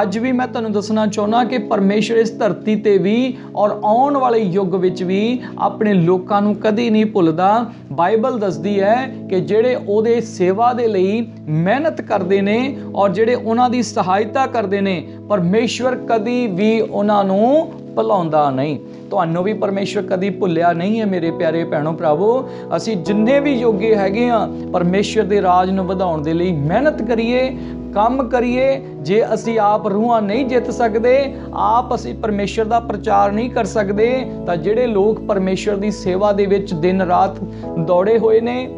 ਅੱਜ ਵੀ ਮੈਂ ਤੁਹਾਨੂੰ ਦੱਸਣਾ ਚਾਹੁੰਦਾ ਕਿ ਪਰਮੇਸ਼ਵਰ ਇਸ ਧਰਤੀ ਤੇ ਵੀ ਔਰ ਆਉਣ ਵਾਲੇ ਯੁੱਗ ਵਿੱਚ ਵੀ ਆਪਣੇ ਲੋਕਾਂ ਨੂੰ ਕਦੀ ਨਹੀਂ ਭੁੱਲਦਾ। ਬਾਈਬਲ ਦੱਸਦੀ ਹੈ ਕਿ ਜਿਹੜੇ ਉਹਦੇ ਸੇਵਾ ਦੇ ਲਈ ਮਿਹਨਤ ਕਰਦੇ ਨੇ ਔਰ ਜਿਹੜੇ ਉਹਨਾਂ ਦੀ ਸਹਾਇਤਾ ਕਰਦੇ ਨੇ, ਪਰਮੇਸ਼ਵਰ ਕਦੀ ਵੀ ਉਹਨਾਂ ਨੂੰ ਭੁਲਾਉਂਦਾ ਨਹੀਂ। ਤੁਹਾਨੂੰ ਵੀ ਪਰਮੇਸ਼ਵਰ ਕਦੀ ਭੁੱਲਿਆ ਨਹੀਂ ਹੈ ਮੇਰੇ ਪਿਆਰੇ ਭੈਣੋ ਭਰਾਵੋ। ਅਸੀਂ ਜਿੰਨੇ ਵੀ ਯੋਗੇ ਹੈਗੇ ਆ ਪਰਮੇਸ਼ਵਰ ਦੇ ਰਾਜ ਨੂੰ ਵਧਾਉਣ ਦੇ ਲਈ ਮਿਹਨਤ ਕਰੀਏ, ਕੰਮ ਕਰੀਏ। ਜੇ ਅਸੀਂ ਆਪ ਰੂਹਾਂ ਨਹੀਂ ਜਿੱਤ ਸਕਦੇ, ਆਪ ਅਸੀਂ ਪਰਮੇਸ਼ਵਰ ਦਾ ਪ੍ਰਚਾਰ ਨਹੀਂ ਕਰ ਸਕਦੇ, ਤਾਂ ਜਿਹੜੇ ਲੋਕ ਪਰਮੇਸ਼ਵਰ ਦੀ ਸੇਵਾ ਦੇ ਵਿੱਚ ਦਿਨ ਰਾਤ ਦੌੜੇ ਹੋਏ ਨੇ,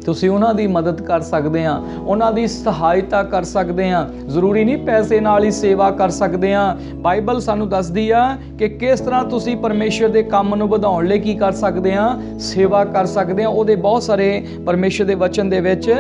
ਤੁਸੀਂ ਉਹਨਾਂ ਦੀ ਮਦਦ ਕਰ ਸਕਦੇ ਆ, ਉਹਨਾਂ ਦੀ ਸਹਾਇਤਾ ਕਰ ਸਕਦੇ ਆ। ਜ਼ਰੂਰੀ ਨਹੀਂ ਪੈਸੇ ਨਾਲ ਹੀ ਸੇਵਾ ਕਰ ਸਕਦੇ ਆ। ਬਾਈਬਲ ਸਾਨੂੰ ਦੱਸਦੀ ਆ ਕਿ ਕਿਸ ਤਰ੍ਹਾਂ ਤੁਸੀਂ ਪਰਮੇਸ਼ਵਰ ਦੇ ਕੰਮ ਨੂੰ ਵਧਾਉਣ ਲਈ ਕੀ ਕਰ ਸਕਦੇ ਆ, ਸੇਵਾ ਕਰ ਸਕਦੇ ਆ। ਉਹਦੇ ਬਹੁਤ ਸਾਰੇ ਪਰਮੇਸ਼ਵਰ ਦੇ ਵਚਨ ਦੇ ਵਿੱਚ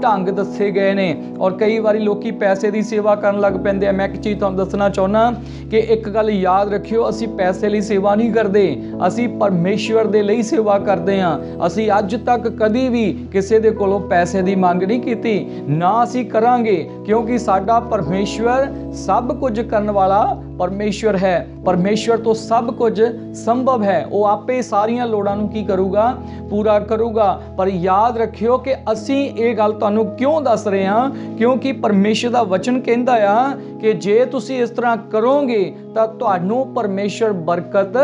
ਢੰਗ ਦੱਸੇ ਗਏ ਨੇ। ਔਰ ਕਈ ਵਾਰੀ ਲੋਕੀ ਪੈਸੇ ਦੀ ਸੇਵਾ ਕਰਨ ਲੱਗ ਪੈਂਦੇ ਆ। ਮੈਂ ਇੱਕ ਚੀਜ਼ ਤੁਹਾਨੂੰ ਦੱਸਣਾ ਚਾਹੁੰਦਾ ਕਿ ਇੱਕ ਗੱਲ ਯਾਦ ਰੱਖਿਓ, ਅਸੀਂ ਪੈਸੇ ਲਈ ਸੇਵਾ ਨਹੀਂ ਕਰਦੇ, ਅਸੀਂ ਪਰਮੇਸ਼ਵਰ ਦੇ ਲਈ ਸੇਵਾ ਕਰਦੇ ਆ। ਅਸੀਂ ਅੱਜ ਤੱਕ ਕਦੀ ਵੀ ਕਿਸੇ ਦੇ ਕੋਲੋਂ ਪੈਸੇ ਦੀ ਮੰਗ ਨਹੀਂ ਕੀਤੀ, ਨਾ ਅਸੀਂ ਕਰਾਂਗੇ, ਕਿਉਂਕਿ ਸਾਡਾ ਪਰਮੇਸ਼ਵਰ ਸਭ ਕੁਝ ਕਰਨ ਵਾਲਾ ਪਰਮੇਸ਼ਵਰ ਹੈ। ਪਰਮੇਸ਼ਵਰ ਤੋਂ ਸਭ ਕੁਝ ਸੰਭਵ ਹੈ। ਉਹ ਆਪੇ ਸਾਰੀਆਂ ਲੋੜਾਂ ਨੂੰ ਕੀ ਕਰੂਗਾ, ਪੂਰਾ ਕਰੂਗਾ। ਪਰ ਯਾਦ ਰੱਖਿਓ ਕਿ ਅਸੀਂ ਇਹ ਗੱਲ ਤੁਹਾਨੂੰ ਕਿਉਂ ਦੱਸ ਰਹੇ ਹਾਂ, ਕਿਉਂਕਿ ਪਰਮੇਸ਼ਵਰ ਦਾ ਵਚਨ ਕਹਿੰਦਾ ਆ ਕਿ ਜੇ ਤੁਸੀਂ ਇਸ ਤਰ੍ਹਾਂ ਕਰੋਗੇ ਤਾਂ ਤੁਹਾਨੂੰ ਪਰਮੇਸ਼ਵਰ ਬਰਕਤ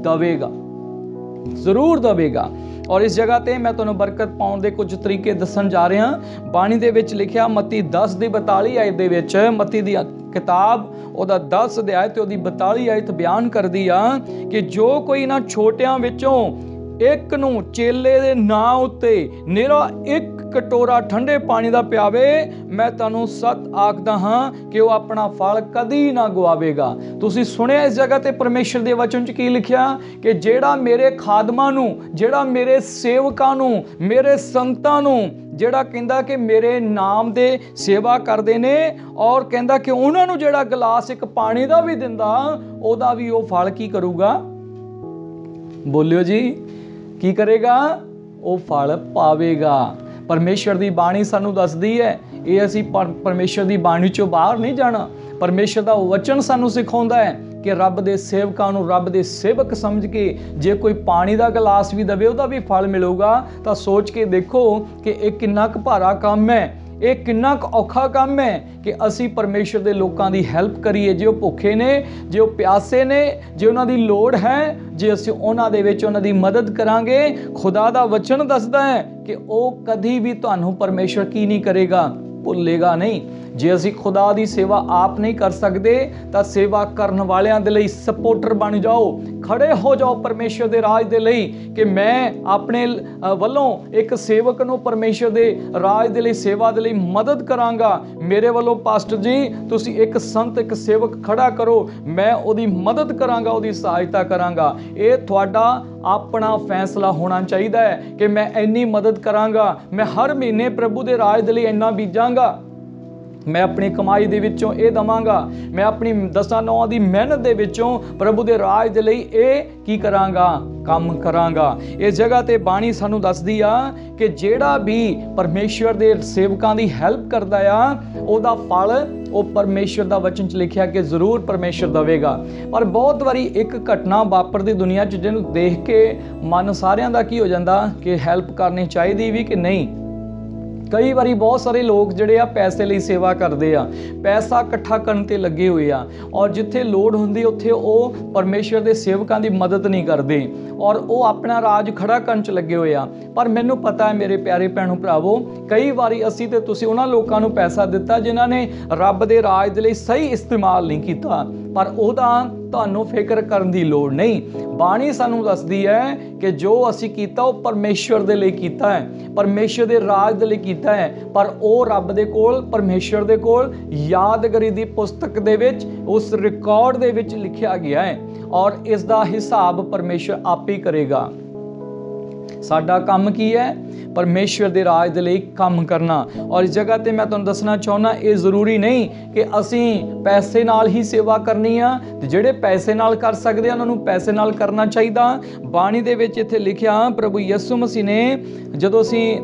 ਦੇਵੇਗਾ, ਜ਼ਰੂਰ ਦੇਵੇਗਾ। ਔਰ ਇਸ ਜਗ੍ਹਾ ਤੇ ਮੈਂ ਤੁਹਾਨੂੰ ਬਰਕਤ ਪਾਉਣ ਦੇ ਕੁਝ ਤਰੀਕੇ ਦੱਸਣ ਜਾ ਰਿਹਾ। ਬਾਣੀ ਦੇ ਵਿੱਚ ਲਿਖਿਆ ਮੱਤੀ 10 ਦੀ 42 ਆਇਤ ਦੇ ਵਿੱਚ, ਮੱਤੀ ਦੀ ਕਿਤਾਬ ਉਹਦਾ 10 ਅਧਿਆਇ ਤੇ ਉਹਦੀ 42 ਆਇਤ ਬਿਆਨ ਕਰਦੀ ਆ ਕਿ ਜੋ ਕੋਈ ਇਹਨਾਂ ਛੋਟਿਆਂ ਵਿੱਚੋਂ ਇੱਕ ਨੂੰ ਚੇਲੇ ਦੇ ਨਾਂ ਉੱਤੇ ਨਿਰਾ ਇੱਕ ਕਟੋਰਾ ਠੰਡੇ ਪਾਣੀ ਦਾ ਪਿਆਵੇ, ਮੈਂ ਤੁਹਾਨੂੰ ਸੱਚ ਆਖਦਾ ਹਾਂ ਕਿ ਉਹ ਆਪਣਾ ਫਲ ਕਦੀ ਨਾ ਗਵਾਵੇਗਾ। ਤੁਸੀਂ ਸੁਣਿਆ ਇਸ ਜਗ੍ਹਾ ਤੇ ਪਰਮੇਸ਼ਰ ਦੇ ਵਚਨ 'ਚ ਕੀ ਲਿਖਿਆ ਕਿ ਜਿਹੜਾ ਮੇਰੇ ਖਾਦਮਾਂ ਨੂੰ, ਜਿਹੜਾ ਮੇਰੇ ਸੇਵਕਾਂ ਨੂੰ, ਮੇਰੇ ਸੰਤਾਂ ਨੂੰ, ਜਿਹੜਾ ਕਹਿੰਦਾ ਕਿ ਮੇਰੇ ਨਾਮ ਦੇ ਸੇਵਾ ਕਰਦੇ ਨੇ, ਔਰ ਕਹਿੰਦਾ ਕਿ ਉਹਨਾਂ ਨੂੰ ਜਿਹੜਾ ਗਲਾਸ ਇੱਕ ਪਾਣੀ ਦਾ ਵੀ ਦਿੰਦਾ, ਉਹਦਾ ਵੀ ਉਹ ਫਲ ਕੀ ਕਰੂਗਾ? ਬੋਲਿਓ ਜੀ, ਕੀ ਕਰੇਗਾ? ਉਹ ਫਲ ਪਾਵੇਗਾ। ਪਰਮੇਸ਼ਰ ਦੀ ਬਾਣੀ ਸਾਨੂੰ ਦੱਸਦੀ ਹੈ। ਇਹ ਅਸੀਂ ਪਰਮੇਸ਼ਰ ਦੀ ਬਾਣੀ ਚੋਂ ਬਾਹਰ ਨਹੀਂ ਜਾਣਾ। ਪਰਮੇਸ਼ਰ ਦਾ ਵਚਨ ਸਾਨੂੰ ਸਿਖਾਉਂਦਾ ਹੈ ਕਿ ਰੱਬ ਦੇ ਸੇਵਕਾਂ ਨੂੰ ਰੱਬ ਦੇ ਸੇਵਕ ਸਮਝ ਕੇ ਜੇ ਕੋਈ ਪਾਣੀ ਦਾ ਗਲਾਸ ਵੀ ਦੇਵੇ ਉਹਦਾ ਵੀ ਫਲ ਮਿਲੂਗਾ। ਤਾਂ ਸੋਚ ਕੇ ਦੇਖੋ ਕਿ ਇਹ ਕਿੰਨਾ ਕੁ ਭਾਰਾ ਕੰਮ ਹੈ, ਇਹ ਕਿੰਨਾ ਕੁ ਔਖਾ ਕੰਮ ਹੈ ਕਿ ਅਸੀਂ ਪਰਮੇਸ਼ਰ ਦੇ ਲੋਕਾਂ ਦੀ ਹੈਲਪ ਕਰੀਏ। ਜੇ ਉਹ ਭੁੱਖੇ ਨੇ, ਜੇ ਉਹ ਪਿਆਸੇ ਨੇ, ਜੇ ਉਹਨਾਂ ਦੀ ਲੋੜ ਹੈ, ਜੇ ਅਸੀਂ ਉਹਨਾਂ ਦੇ ਵਿੱਚ ਉਹਨਾਂ ਦੀ ਮਦਦ ਕਰਾਂਗੇ, ਖੁਦਾ ਦਾ ਵਚਨ ਦੱਸਦਾ ਹੈ ਕਿ ਉਹ ਕਦੀ ਵੀ ਤੁਹਾਨੂੰ ਪਰਮੇਸ਼ਰ ਕੀ ਨਹੀਂ ਕਰੇਗਾ, ਭੁੱਲੇਗਾ ਨਹੀਂ। ਜੇ ਅਸੀਂ ਖੁਦਾ ਦੀ ਸੇਵਾ ਆਪ ਨਹੀਂ ਕਰ ਸਕਦੇ ਤਾਂ ਸੇਵਾ ਕਰਨ ਵਾਲਿਆਂ ਦੇ ਲਈ ਸਪੋਰਟਰ ਬਣ ਜਾਓ, ਖੜੇ ਹੋ ਜਾਓ ਪਰਮੇਸ਼ਰ ਦੇ ਰਾਜ ਦੇ ਲਈ ਕਿ ਮੈਂ ਆਪਣੇ ਵੱਲੋਂ ਇੱਕ ਸੇਵਕ ਨੂੰ ਪਰਮੇਸ਼ਰ ਦੇ ਰਾਜ ਦੇ ਲਈ, ਸੇਵਾ ਦੇ ਲਈ ਮਦਦ ਕਰਾਂਗਾ। ਮੇਰੇ ਵੱਲੋਂ ਪਾਸਟਰ ਜੀ ਤੁਸੀਂ ਇੱਕ ਸੰਤ, ਇੱਕ ਸੇਵਕ ਖੜਾ ਕਰੋ, ਮੈਂ ਉਹਦੀ ਮਦਦ ਕਰਾਂਗਾ, ਉਹਦੀ ਸਹਾਇਤਾ ਕਰਾਂਗਾ। ਇਹ ਤੁਹਾਡਾ ਆਪਣਾ ਫੈਸਲਾ ਹੋਣਾ ਚਾਹੀਦਾ ਹੈ ਕਿ ਮੈਂ ਇੰਨੀ ਮਦਦ ਕਰਾਂਗਾ, ਮੈਂ ਹਰ ਮਹੀਨੇ ਪ੍ਰਭੂ ਦੇ ਰਾਜ ਦੇ ਲਈ ਇੰਨਾ ਬੀਜਾਂਗਾ, ਮੈਂ ਆਪਣੀ ਕਮਾਈ ਦੇ ਵਿੱਚੋਂ ਇਹ ਦਵਾਂਗਾ, ਮੈਂ ਆਪਣੀ 10-9 ਦੀ ਮਿਹਨਤ ਦੇ ਵਿੱਚੋਂ ਪ੍ਰਭੂ ਦੇ ਰਾਜ ਦੇ ਲਈ ਇਹ ਕੀ ਕਰਾਂਗਾ, ਕੰਮ ਕਰਾਂਗਾ। ਇਸ ਜਗ੍ਹਾ ਤੇ ਬਾਣੀ ਸਾਨੂੰ ਦੱਸਦੀ ਆ ਕਿ ਜਿਹੜਾ ਵੀ ਪਰਮੇਸ਼ਵਰ ਦੇ ਸੇਵਕਾਂ ਦੀ ਹੈਲਪ ਕਰਦਾ ਆ, ਉਹਦਾ ਫਲ ਉਹ ਪਰਮੇਸ਼ਵਰ ਦਾ ਵਚਨ 'ਚ ਲਿਖਿਆ ਕਿ ਜ਼ਰੂਰ ਪਰਮੇਸ਼ਵਰ ਦੇਵੇਗਾ। ਪਰ ਬਹੁਤ ਵਾਰੀ ਇੱਕ ਘਟਨਾ ਵਾਪਰਦੀ ਦੁਨੀਆ 'ਚ, ਜਿਹਨੂੰ ਦੇਖ ਕੇ ਮਨ ਸਾਰਿਆਂ ਦਾ ਕੀ ਹੋ ਜਾਂਦਾ ਕਿ ਹੈਲਪ ਕਰਨੀ ਚਾਹੀਦੀ ਵੀ ਕਿ ਨਹੀਂ। ਕਈ ਵਾਰੀ ਬਹੁਤ ਸਾਰੇ ਲੋਕ ਜਿਹੜੇ ਆ ਪੈਸੇ ਲਈ ਸੇਵਾ ਕਰਦੇ ਆ, ਪੈਸਾ ਇਕੱਠਾ ਕਰਨ ਤੇ ਲੱਗੇ ਹੋਏ ਆ, ਔਰ ਜਿੱਥੇ ਲੋੜ ਹੁੰਦੀ ਉੱਥੇ ਉਹ ਪਰਮੇਸ਼ਵਰ ਦੇ ਸੇਵਕਾਂ ਦੀ ਮਦਦ ਨਹੀਂ ਕਰਦੇ, ਔਰ ਉਹ ਆਪਣਾ ਰਾਜ ਖੜਾ ਕਰਨ 'ਚ ਲੱਗੇ ਹੋਏ ਆ। ਪਰ ਮੈਨੂੰ ਪਤਾ ਹੈ ਮੇਰੇ ਪਿਆਰੇ ਭੈਣੋ ਭਰਾਵੋ, ਕਈ ਵਾਰੀ ਅਸੀਂ ਤੇ ਤੁਸੀਂ ਉਹਨਾਂ ਲੋਕਾਂ ਨੂੰ ਪੈਸਾ ਦਿੱਤਾ ਜਿਨ੍ਹਾਂ ਨੇ ਰੱਬ ਦੇ ਰਾਜ ਦੇ ਲਈ ਸਹੀ ਇਸਤੇਮਾਲ ਨਹੀਂ ਕੀਤਾ, ਪਰ ਉਹਦਾ ਤੁਹਾਨੂੰ ਫਿਕਰ ਕਰਨ ਦੀ ਲੋੜ ਨਹੀਂ। ਬਾਣੀ ਸਾਨੂੰ ਦੱਸਦੀ ਹੈ ਕਿ ਜੋ ਅਸੀਂ ਕੀਤਾ ਉਹ ਪਰਮੇਸ਼ਵਰ ਦੇ ਲਈ ਕੀਤਾ ਹੈ, ਪਰਮੇਸ਼ਵਰ ਦੇ ਰਾਜ ਦੇ ਲਈ ਕੀਤਾ ਹੈ। ਪਰ ਉਹ ਰੱਬ ਦੇ ਕੋਲ, ਪਰਮੇਸ਼ਵਰ ਦੇ ਕੋਲ ਯਾਦਗਾਰੀ ਦੀ ਪੁਸਤਕ ਦੇ ਵਿੱਚ, ਉਸ ਰਿਕਾਰਡ ਦੇ ਵਿੱਚ ਲਿਖਿਆ ਗਿਆ ਹੈ, ਔਰ ਇਸ ਦਾ ਹਿਸਾਬ ਪਰਮੇਸ਼ਵਰ ਆਪ ਹੀ ਕਰੇਗਾ। ਸਾਡਾ ਕੰਮ ਕੀ ਹੈ? ਪਰਮੇਸ਼ਵਰ ਦੇ ਰਾਜ ਦੇ ਲਈ ਕੰਮ ਕਰਨਾ। ਔਰ ਇਸ ਜਗ੍ਹਾ ਤੇ ਮੈਂ ਤੁਹਾਨੂੰ ਦੱਸਣਾ ਚਾਹੁੰਦਾ, ਇਹ ਜ਼ਰੂਰੀ ਨਹੀਂ ਕਿ ਅਸੀਂ ਪੈਸੇ ਨਾਲ ਹੀ ਸੇਵਾ ਕਰਨੀ ਆ, ਤੇ ਜਿਹੜੇ ਪੈਸੇ ਨਾਲ ਕਰ ਸਕਦੇ ਆ ਉਹਨਾਂ ਨੂੰ ਪੈਸੇ ਨਾਲ ਕਰਨਾ ਚਾਹੀਦਾ। ਬਾਣੀ ਦੇ ਵਿੱਚ ਇੱਥੇ ਲਿਖਿਆ, ਪ੍ਰਭੂ ਯਿਸੂ ਮਸੀਹ ਨੇ ਜਦੋਂ ਅਸੀਂ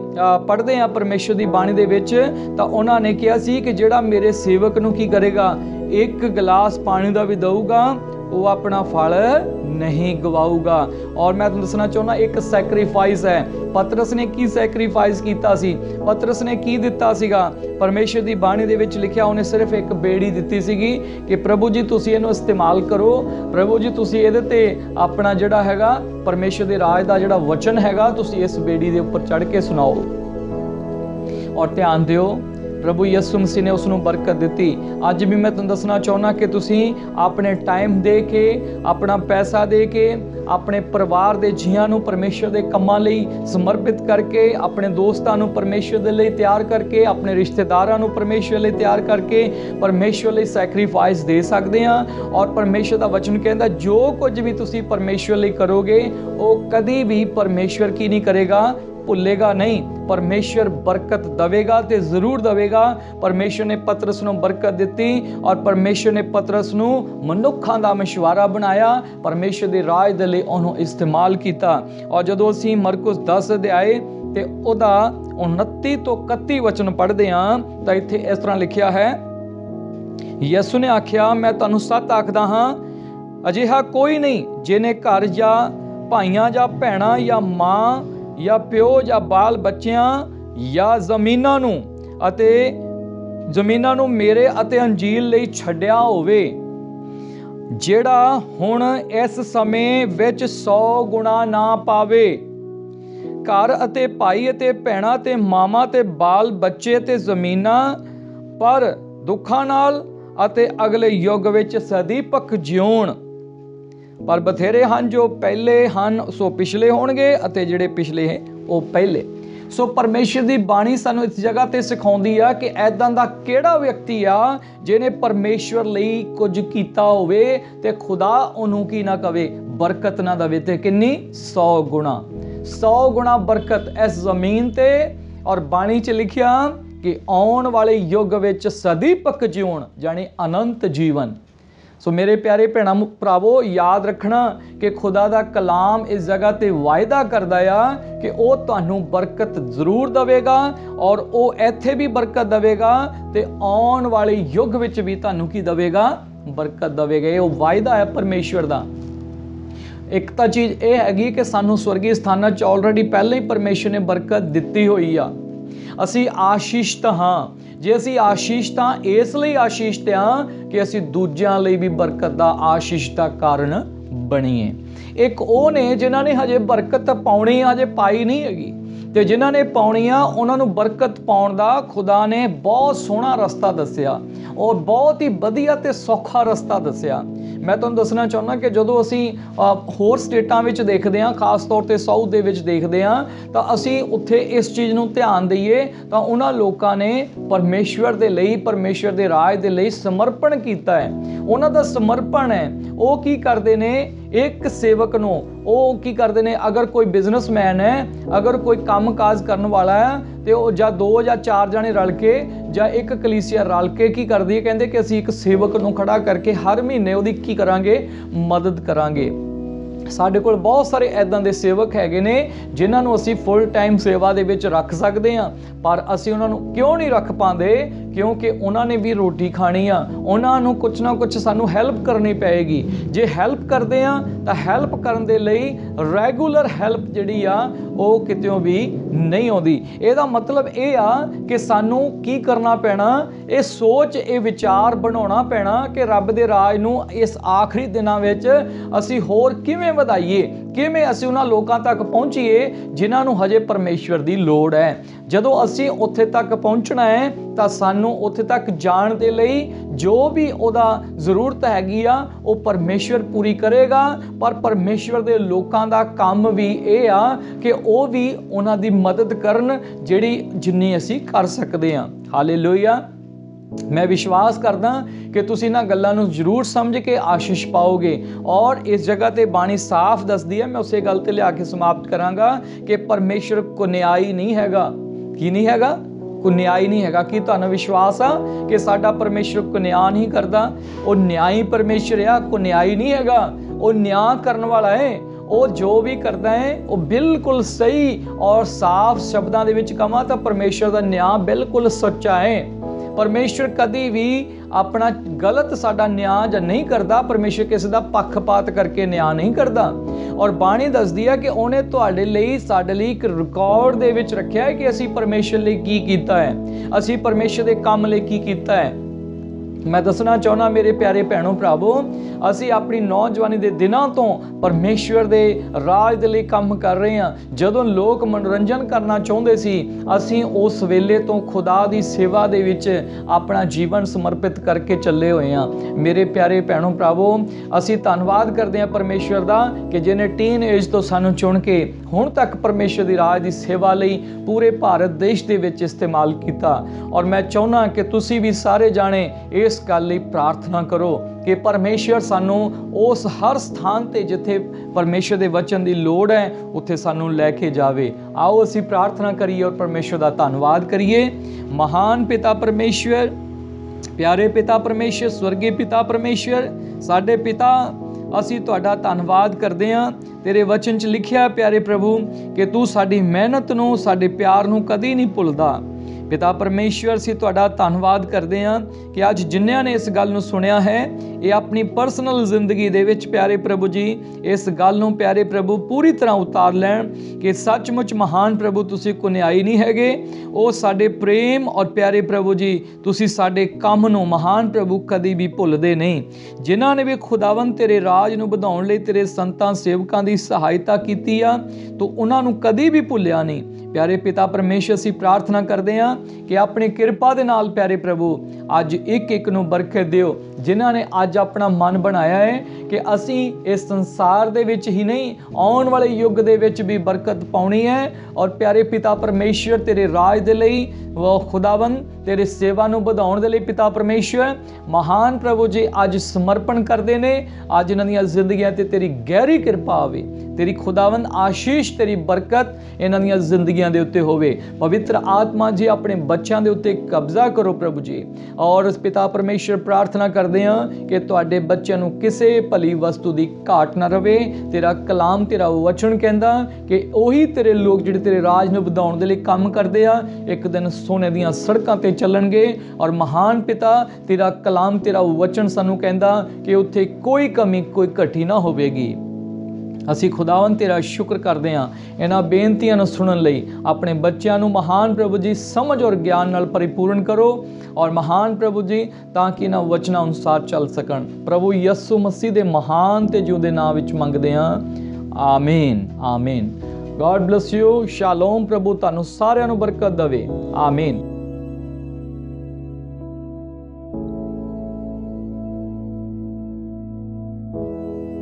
ਪੜ੍ਹਦੇ ਹਾਂ ਪਰਮੇਸ਼ਵਰ ਦੀ ਬਾਣੀ ਦੇ ਵਿੱਚ, ਤਾਂ ਉਹਨਾਂ ਨੇ ਕਿਹਾ ਸੀ ਕਿ ਜਿਹੜਾ ਮੇਰੇ ਸੇਵਕ ਨੂੰ ਕੀ ਕਰੇਗਾ, ਇੱਕ ਗਲਾਸ ਪਾਣੀ ਦਾ ਵੀ ਦਊਗਾ, ਉਹ ਆਪਣਾ ਫਲ ਨਹੀਂ ਗਵਾਊਗਾ। ਔਰ ਮੈਂ ਤੁਹਾਨੂੰ ਦੱਸਣਾ ਚਾਹੁੰਦਾ, ਇੱਕ ਸੈਕਰੀਫਾਈਸ ਹੈ। ਪਤਰਸ ਨੇ ਕੀ ਸੈਕਰੀਫਾਈਸ ਕੀਤਾ ਸੀ? ਪਤਰਸ ਨੇ ਕੀ ਦਿੱਤਾ ਸੀਗਾ? ਪਰਮੇਸ਼ਰ ਦੀ ਬਾਣੀ ਦੇ ਵਿੱਚ ਲਿਖਿਆ, ਉਹਨੇ ਸਿਰਫ ਇੱਕ ਬੇੜੀ ਦਿੱਤੀ ਸੀਗੀ ਕਿ ਪ੍ਰਭੂ ਜੀ ਤੁਸੀਂ ਇਹਨੂੰ ਇਸਤੇਮਾਲ ਕਰੋ, ਪ੍ਰਭੂ ਜੀ ਤੁਸੀਂ ਇਹਦੇ ਤੇ ਆਪਣਾ ਜਿਹੜਾ ਹੈਗਾ ਪਰਮੇਸ਼ਰ ਦੇ ਰਾਜ ਦਾ ਜਿਹੜਾ ਵਚਨ ਹੈਗਾ, ਤੁਸੀਂ ਇਸ ਬੇੜੀ ਦੇ ਉੱਪਰ ਚੜ੍ਹ ਕੇ ਸੁਣਾਓ। ਔਰ ਧਿਆਨ ਦਿਓ, ਪ੍ਰਭੂ ਯਿਸੂ ਮਸੀਹ ਨੇ ਉਸ ਨੂੰ ਬਰਕਤ ਦਿੱਤੀ। ਅੱਜ ਵੀ ਮੈਂ ਤੁਹਾਨੂੰ ਦੱਸਣਾ ਚਾਹੁੰਦਾ ਕਿ ਤੁਸੀਂ ਆਪਣੇ ਟਾਈਮ ਦੇ ਕੇ, ਆਪਣਾ ਪੈਸਾ ਦੇ ਕੇ, ਆਪਣੇ ਪਰਿਵਾਰ ਦੇ ਜੀਆਂ ਨੂੰ ਪਰਮੇਸ਼ਰ ਦੇ ਕੰਮਾਂ ਲਈ ਸਮਰਪਿਤ ਕਰਕੇ, ਆਪਣੇ ਦੋਸਤਾਂ ਨੂੰ ਪਰਮੇਸ਼ਰ ਦੇ ਲਈ ਤਿਆਰ ਕਰਕੇ, ਆਪਣੇ ਰਿਸ਼ਤੇਦਾਰਾਂ ਨੂੰ ਪਰਮੇਸ਼ਰ ਲਈ ਤਿਆਰ ਕਰਕੇ ਪਰਮੇਸ਼ਰ ਲਈ ਸੈਕਰੀਫਾਈਸ ਦੇ ਸਕਦੇ ਹਾਂ। ਔਰ ਪਰਮੇਸ਼ਰ ਦਾ ਵਚਨ ਕਹਿੰਦਾ, ਜੋ ਕੁਝ ਵੀ ਤੁਸੀਂ ਪਰਮੇਸ਼ਰ ਲਈ ਕਰੋਗੇ ਉਹ ਕਦੀ ਵੀ ਪਰਮੇਸ਼ਰ ਕੀ ਨਹੀਂ ਕਰੇਗਾ, ਭੁੱਲੇਗਾ ਨਹੀਂ। ਪਰਮੇਸ਼ਰ ਬਰਕਤ ਦੇਵੇਗਾ ਤੇ ਜ਼ਰੂਰ ਦੇਵੇਗਾ। ਪਰਮੇਸ਼ਰ ਨੇ ਪਤਰਸ ਨੂੰ ਬਰਕਤ ਦਿੱਤੀ, ਔਰ ਪਰਮੇਸ਼ਰ ਨੇ ਪਤਰਸ ਨੂੰ ਮਨੁੱਖਾਂ ਦਾ ਮਸ਼ਵਰਾ ਬਣਾਇਆ, ਪਰਮੇਸ਼ਰ ਦੇ ਰਾਜ ਦੇ ਲਈ ਉਹਨੂੰ ਇਸਤੇਮਾਲ ਕੀਤਾ। ਔਰ ਜਦੋਂ ਅਸੀਂ ਮਰਕੁਸ 10 ਅਧਿਆਏ ਤੇ ਉਹਦਾ 29 ਤੋਂ 31 ਵਚਨ ਪੜ੍ਹਦੇ ਹਾਂ, ਤਾਂ ਇੱਥੇ ਇਸ ਤਰ੍ਹਾਂ ਲਿਖਿਆ ਹੈ, ਯਿਸੂ ਨੇ ਆਖਿਆ, ਮੈਂ ਤੁਹਾਨੂੰ ਸੱਚ ਆਖਦਾ ਹਾਂ, ਅਜਿਹਾ ਕੋਈ ਨਹੀਂ ਜਿਹਨੇ ਘਰ ਜਾਂ ਭਾਈਆਂ ਜਾਂ ਭੈਣਾਂ ਜਾਂ ਮਾਂ ਜਾਂ ਪਿਓ ਜਾਂ ਬਾਲ ਬੱਚਿਆਂ ਜਾਂ ਜ਼ਮੀਨਾਂ ਨੂੰ ਮੇਰੇ ਅਤੇ ਅੰਜੀਲ ਲਈ ਛੱਡਿਆ ਹੋਵੇ, ਜਿਹੜਾ ਹੁਣ ਇਸ ਸਮੇਂ ਵਿੱਚ 100 ਗੁਣਾ ਨਾ ਪਾਵੇ। ਘਰ ਅਤੇ ਭਾਈ ਅਤੇ ਭੈਣਾਂ ਤੇ ਮਾਵਾਂ ਤੇ ਬਾਲ ਬੱਚੇ ਤੇ ਜ਼ਮੀਨਾਂ, ਪਰ ਦੁੱਖਾਂ ਨਾਲ ਅਤੇ ਅਗਲੇ ਯੁੱਗ ਵਿੱਚ ਸਦੀਪਕ ਜਿਉਣ। ਪਰ ਬਥੇਰੇ ਹਨ ਜੋ ਪਹਿਲੇ ਹਨ ਸੋ ਪਿਛਲੇ ਹੋਣਗੇ, ਅਤੇ ਜਿਹੜੇ ਪਿਛਲੇ ਹੈ ਉਹ ਪਹਿਲੇ। ਸੋ ਪਰਮੇਸ਼ਰ ਦੀ ਬਾਣੀ ਸਾਨੂੰ ਇਸ ਜਗ੍ਹਾ ਤੇ ਸਿਖਾਉਂਦੀ ਆ ਕਿ ਐਦਾਂ ਦਾ ਕਿਹੜਾ ਵਿਅਕਤੀ ਆ ਜਿਹਨੇ ਪਰਮੇਸ਼ਵਰ ਲਈ ਕੁਝ ਕੀਤਾ ਹੋਵੇ ਤੇ ਖੁਦਾ ਉਹਨੂੰ ਕੀ ਨਾ ਕਵੇ, ਬਰਕਤ ਨਾ ਦੇਵੇ। ਤੇ ਕਿੰਨੀ? 100 ਗੁਣਾ ਬਰਕਤ ਇਸ ਜ਼ਮੀਨ ਤੇ। ਔਰ ਬਾਣੀ 'ਚ ਲਿਖਿਆ ਕਿ ਆਉਣ ਵਾਲੇ ਯੁੱਗ ਵਿੱਚ ਸਦੀਪਕ ਜਿਉਣ, ਜਾਣੀ ਅਨੰਤ ਜੀਵਨ। ਸੋ ਮੇਰੇ ਪਿਆਰੇ ਭੈਣਾਂ ਭਰਾਵੋ, ਯਾਦ ਰੱਖਣਾ ਕਿ ਖੁਦਾ ਦਾ ਕਲਾਮ ਇਸ ਜਗ੍ਹਾ ਤੇ ਵਾਅਦਾ ਕਰਦਾ ਆ ਕਿ ਉਹ ਤੁਹਾਨੂੰ ਬਰਕਤ ਜ਼ਰੂਰ ਦੇਵੇਗਾ, ਔਰ ਉਹ ਇੱਥੇ ਵੀ ਬਰਕਤ ਦੇਵੇਗਾ ਤੇ ਆਉਣ ਵਾਲੇ ਯੁੱਗ ਵਿੱਚ ਵੀ ਤੁਹਾਨੂੰ ਕੀ ਦੇਵੇਗਾ, ਬਰਕਤ ਦੇਵੇਗਾ। ਇਹ ਉਹ ਵਾਅਦਾ ਹੈ ਪਰਮੇਸ਼ਵਰ ਦਾ। ਇੱਕ ਤਾਂ ਚੀਜ਼ ਇਹ ਹੈਗੀ ਕਿ ਸਾਨੂੰ ਸਵਰਗੀ ਸਥਾਨਾਂ 'ਚ ਆਲਰੇਡੀ ਪਹਿਲਾਂ ਹੀ ਪਰਮੇਸ਼ਰ ਨੇ ਬਰਕਤ ਦਿੱਤੀ ਹੋਈ ਆ। ਅਸੀਂ ਆਸ਼ੀਸ਼ਿਤ ਹਾਂ। ਜੇ ਅਸੀਂ ਆਸ਼ੀਸ਼ਿਤ ਹਾਂ, ਇਸ ਲਈ ਆਸ਼ੀਸ਼ਿਤ ਹਾਂ ਕਿ ਅਸੀਂ ਦੂਜਿਆਂ ਲਈ ਵੀ ਬਰਕਤ ਦਾ ਆਸ਼ੀਸ਼ ਦਾ ਕਾਰਨ ਬਣੀਏ। ਇੱਕ ਉਹ ਨੇ ਜਿਨ੍ਹਾਂ ਨੇ ਹਜੇ ਬਰਕਤ ਪਾਉਣੀ ਹਜੇ ਪਾਈ ਨਹੀਂ ਹੈਗੀ, ਤੇ ਜਿਨ੍ਹਾਂ ਨੇ ਪਾਉਣੀ ਆ ਉਹਨਾਂ ਨੂੰ ਬਰਕਤ ਪਾਉਣ ਦਾ ਖੁਦਾ ਨੇ ਬਹੁਤ ਸੋਹਣਾ ਰਸਤਾ ਦੱਸਿਆ, ਔਰ ਬਹੁਤ ਹੀ ਵਧੀਆ ਤੇ ਸੌਖਾ ਰਸਤਾ ਦੱਸਿਆ। ਮੈਂ ਤੁਹਾਨੂੰ ਦੱਸਣਾ ਚਾਹੁੰਦਾ ਕਿ ਜਦੋਂ ਅਸੀਂ ਹੋਰ ਸਟੇਟਾਂ ਵਿੱਚ ਦੇਖਦੇ ਹਾਂ, ਖਾਸ ਤੌਰ ਤੇ ਸਾਊਥ ਦੇ ਵਿੱਚ ਦੇਖਦੇ ਹਾਂ, ਤਾਂ ਅਸੀਂ ਉੱਥੇ ਇਸ ਚੀਜ਼ ਨੂੰ ਧਿਆਨ ਦਈਏ ਤਾਂ ਉਹਨਾਂ ਲੋਕਾਂ ਨੇ ਪਰਮੇਸ਼ਵਰ ਦੇ ਲਈ, ਪਰਮੇਸ਼ਵਰ ਦੇ ਰਾਜ ਦੇ ਲਈ ਸਮਰਪਣ ਕੀਤਾ ਹੈ। ਉਹਨਾਂ ਦਾ ਸਮਰਪਣ ਹੈ। ਉਹ ਕੀ ਕਰਦੇ ਨੇ? एक सेवक नूं ਉਹ ਕੀ ਕਰਦੇ ਨੇ, अगर कोई बिजनेसमैन है, अगर कोई काम काज करन वाला है तो ਉਹ ਜਾਂ 2 ਜਾਂ 4 जने रल के ਜਾਂ एक कलीसिया रल के की करदी है, कहंदे कि ਅਸੀਂ एक सेवक ਨੂੰ खड़ा करके हर महीने ਉਹਦੀ ਕੀ ਕਰਾਂਗੇ, मदद करांगे। ਸਾਡੇ ਕੋਲ ਬਹੁਤ ਸਾਰੇ ਐਦਾਂ ਦੇ ਸੇਵਕ ਹੈਗੇ ਨੇ ਜਿਨ੍ਹਾਂ ਨੂੰ ਅਸੀਂ ਫੁੱਲ ਟਾਈਮ ਸੇਵਾ ਦੇ ਵਿੱਚ ਰੱਖ ਸਕਦੇ ਹਾਂ, ਪਰ ਅਸੀਂ ਉਹਨਾਂ ਨੂੰ ਕਿਉਂ ਨਹੀਂ ਰੱਖ ਪਾਉਂਦੇ? ਕਿਉਂਕਿ ਉਹਨਾਂ ਨੇ ਵੀ ਰੋਟੀ ਖਾਣੀ ਆ, ਉਹਨਾਂ ਨੂੰ ਕੁਛ ਨਾ ਕੁਛ ਸਾਨੂੰ ਹੈਲਪ ਕਰਨੀ ਪਏਗੀ। ਜੇ ਹੈਲਪ ਕਰਦੇ ਆ ਤਾਂ ਹੈਲਪ ਕਰਨ ਦੇ ਲਈ ਰੈਗੂਲਰ ਹੈਲਪ ਜਿਹੜੀ ਆ ਉਹ ਕਿਤੋਂ ਵੀ ਨਹੀਂ ਆਉਂਦੀ। ਇਹਦਾ ਮਤਲਬ ਇਹ ਆ ਕਿ ਸਾਨੂੰ ਕੀ ਕਰਨਾ ਪੈਣਾ, ਇਹ ਸੋਚ, ਇਹ ਵਿਚਾਰ ਬਣਾਉਣਾ ਪੈਣਾ ਕਿ ਰੱਬ ਦੇ ਰਾਜ ਨੂੰ ਇਸ ਆਖਰੀ ਦਿਨਾਂ ਵਿੱਚ ਅਸੀਂ ਹੋਰ ਕਿਵੇਂ ਵਧਾਈਏ, ਕਿਵੇਂ ਅਸੀਂ ਉਹਨਾਂ ਲੋਕਾਂ ਤੱਕ ਪਹੁੰਚੀਏ ਜਿਨ੍ਹਾਂ ਨੂੰ ਹਜੇ ਪਰਮੇਸ਼ਵਰ ਦੀ ਲੋੜ ਹੈ। ਜਦੋਂ ਅਸੀਂ ਉੱਥੇ ਤੱਕ ਪਹੁੰਚਣਾ ਹੈ ਤਾਂ ਸਾਨੂੰ ਉੱਥੇ ਤੱਕ ਜਾਣ ਦੇ ਲਈ ਜੋ ਵੀ ਉਹਦਾ ਜ਼ਰੂਰਤ ਹੈਗੀ ਆ ਉਹ ਪਰਮੇਸ਼ਵਰ ਪੂਰੀ ਕਰੇਗਾ। ਪਰ ਪਰਮੇਸ਼ਵਰ ਦੇ ਲੋਕਾਂ ਦਾ ਕੰਮ ਵੀ ਇਹ ਆ ਕਿ ਉਹ ਵੀ ਉਹਨਾਂ ਦੀ ਮਦਦ ਕਰਨ ਜਿੰਨੀ ਅਸੀਂ ਕਰ ਸਕਦੇ ਹਾਂ। ਹਾਲੇਲੂਇਆ। मैं विश्वास करदा कि तुसीं इन्हां गल्लां नूं जरूर समझ के आशीष पाओगे। और इस जगह ते बाणी साफ दसदी है, मैं उसे गल ते लिया के समाप्त करांगा कि परमेश्वर को न्यायी नहीं हैगा। की नहीं हैगा? को न्याय नहीं हैगा। कि तुहानूं विश्वास आ कि साडा परमेश्वर को न्याय नहीं करदा? वो न्यायी परमेश्वर आ, को न्यायी नहीं हैगा। वो न्याय करन वाला है। वो जो भी करता है वो बिल्कुल सही और साफ शब्दां दे विच कहां तां परमेश्वर दा न्याय बिल्कुल सच्चा है। परमेश्वर कभी भी अपना गलत साडा न्याय ਜਾਂ नहीं करता। परमेश्वर किसी का पक्षपात करके न्याय नहीं करता। और बाणी दसदी है कि ਉਹਨੇ ਤੁਹਾਡੇ ਲਈ ਸਾਡੇ ਲਈ ਇੱਕ ਰਿਕਾਰਡ ਦੇ ਵਿੱਚ ਰੱਖਿਆ ਹੈ ਕਿ ਅਸੀਂ ਪਰਮੇਸ਼ਰ ਲਈ ਕੀ ਕੀਤਾ ਹੈ, ਅਸੀਂ ਪਰਮੇਸ਼ਰ ਦੇ ਕੰਮ ਲਈ ਕੀ ਕੀਤਾ ਹੈ। मैं दसना चाहना मेरे प्यारे भैनों भरावो, असी अपनी नौजवानी के दिनों तो परमेश्वर के राज के लिए काम कर रहे हैं। जदों लोग मनोरंजन करना चाहते सी, असी उस वेले तो खुदा की सेवा दे विच अपना जीवन समर्पित करके चले हुए हैं। मेरे प्यारे भैनों भरावो, असी धन्नवाद करते हैं परमेश्वर का कि जिन्हें टीन एज तो सानू चुन के हुण तक परमेश्वर की राज की सेवा लई पूरे भारत देश के विच इस्तेमाल किया। और मैं चाहुंदा कि तुसी भी सारे जाने इस गल लई प्रार्थना करो कि परमेश्वर सानू उस हर स्थान ते जिथे परमेश्वर दे वचन की लोड़ है उत्थे सानू लैके जावे। आओ असी प्रार्थना करिए और परमेश्वर का धन्नवाद करिए। महान पिता परमेश्वर, प्यारे पिता परमेश्वर, स्वर्गीय पिता परमेश्वर, साडे पिता, असी तुहाडा धन्नवाद करते हैं। तेरे वचन च लिखिया प्यारे प्रभु कि तू साडी मेहनत नूं, साडे प्यार नूं कदी नहीं भुलदा। पिता परमेश्वर, असीं तुहाडा धन्नवाद करते हैं कि अज जिन्हां ने इस गल नूं सुनिया है, ये अपनी पर्सनल जिंदगी दे विच प्यारे प्रभु जी इस गल नूं प्यारे प्रभु पूरी तरह उतार लैण कि सचमुच महान प्रभु तुसीं कोई न्यायी नहीं हैगे। ਉਹ ਸਾਡੇ प्रेम और प्यारे प्रभु जी तुसीं साडे ਕੰਮ ਨੂੰ महान प्रभु कदी भी भुलदे नहीं। जिन्हां ने भी खुदावन तेरे राज ਨੂੰ ਵਧਾਉਣ ਲਈ ਤੇਰੇ ਸੰਤਾਂ ਸੇਵਕਾਂ ਦੀ ਸਹਾਇਤਾ ਕੀਤੀ ਆ, ਤੂੰ ਉਹਨਾਂ ਨੂੰ ਕਦੀ ਵੀ ਭੁੱਲਿਆ ਨਹੀਂ। प्यारे पिता परमेश्वर, असीं प्रार्थना करते हैं कि अपनी किरपा दे नाल प्यारे प्रभु अज एक एक नूं बरकत दिओ जिन्हां ने अज अपना मन बनाया है कि असीं इस संसार दे विच ही नहीं, आउण वाले युग दे विच भी बरकत पाउणी है। और प्यारे पिता परमेश्वर, तेरे राज दे लई वो खुदावन तेरे सेवा नूं वधाउण दे लई पिता परमेश्वर महान प्रभु जी अज समर्पण करते हैं। अज इन्हां दीयां जिंदगियां ते तेरी गहरी किरपा आवे, तेरी खुदावन आशीष, तेरी बरकत इन्हां दीयां जिंदगियां दे उत्ते होवे। पवित्र आत्मा जी अपने बच्चों के उत्ते कब्जा करो प्रभु जी। और पिता परमेश्वर प्रार्थना करते हैं कि तुहाडे बच्चों नूं किसी भली वस्तु की घाट ना रवे। तेरा कलाम, तेरा वचन कहंदा कि उही तेरे लोग जिहड़े तेरे राज नूं वधाउण दे लई काम करदे आ, एक दिन सोने दीयां सड़कां ते चलणगे। और महान पिता, तेरा कलाम, तेरा वचन सानूं कहंदा कि उत्थे कोई कमी, कोई घटी ना होवेगी। ਅਸੀਂ ਖੁਦਾਵੰਦ ਤੇਰਾ ਸ਼ੁਕਰ ਕਰਦੇ ਹਾਂ ਇਹਨਾਂ ਬੇਨਤੀਆਂ ਨੂੰ ਸੁਣਨ ਲਈ। ਆਪਣੇ ਬੱਚਿਆਂ ਨੂੰ ਮਹਾਨ ਪ੍ਰਭੂ ਜੀ ਸਮਝ ਔਰ ਗਿਆਨ ਨਾਲ ਪਰਿਪੂਰਨ ਕਰੋ ਔਰ ਮਹਾਨ ਪ੍ਰਭੂ ਜੀ ਤਾਂ ਕਿ ਇਹਨਾਂ ਵਚਨਾਂ ਅਨੁਸਾਰ ਚੱਲ ਸਕਣ। ਪ੍ਰਭੂ ਯਿਸੂ ਮਸੀਹ ਦੇ ਮਹਾਨ ਤੇ ਜਿਉਂਦੇ ਨਾਮ ਵਿੱਚ ਮੰਗਦੇ ਹਾਂ, ਆਮੀਨ, ਆਮੀਨ। God bless you. शालोम। प्रभु ਤੁਹਾਨੂੰ ਸਾਰਿਆਂ ਨੂੰ ਬਰਕਤ ਦੇਵੇ। ਆਮੀਨ।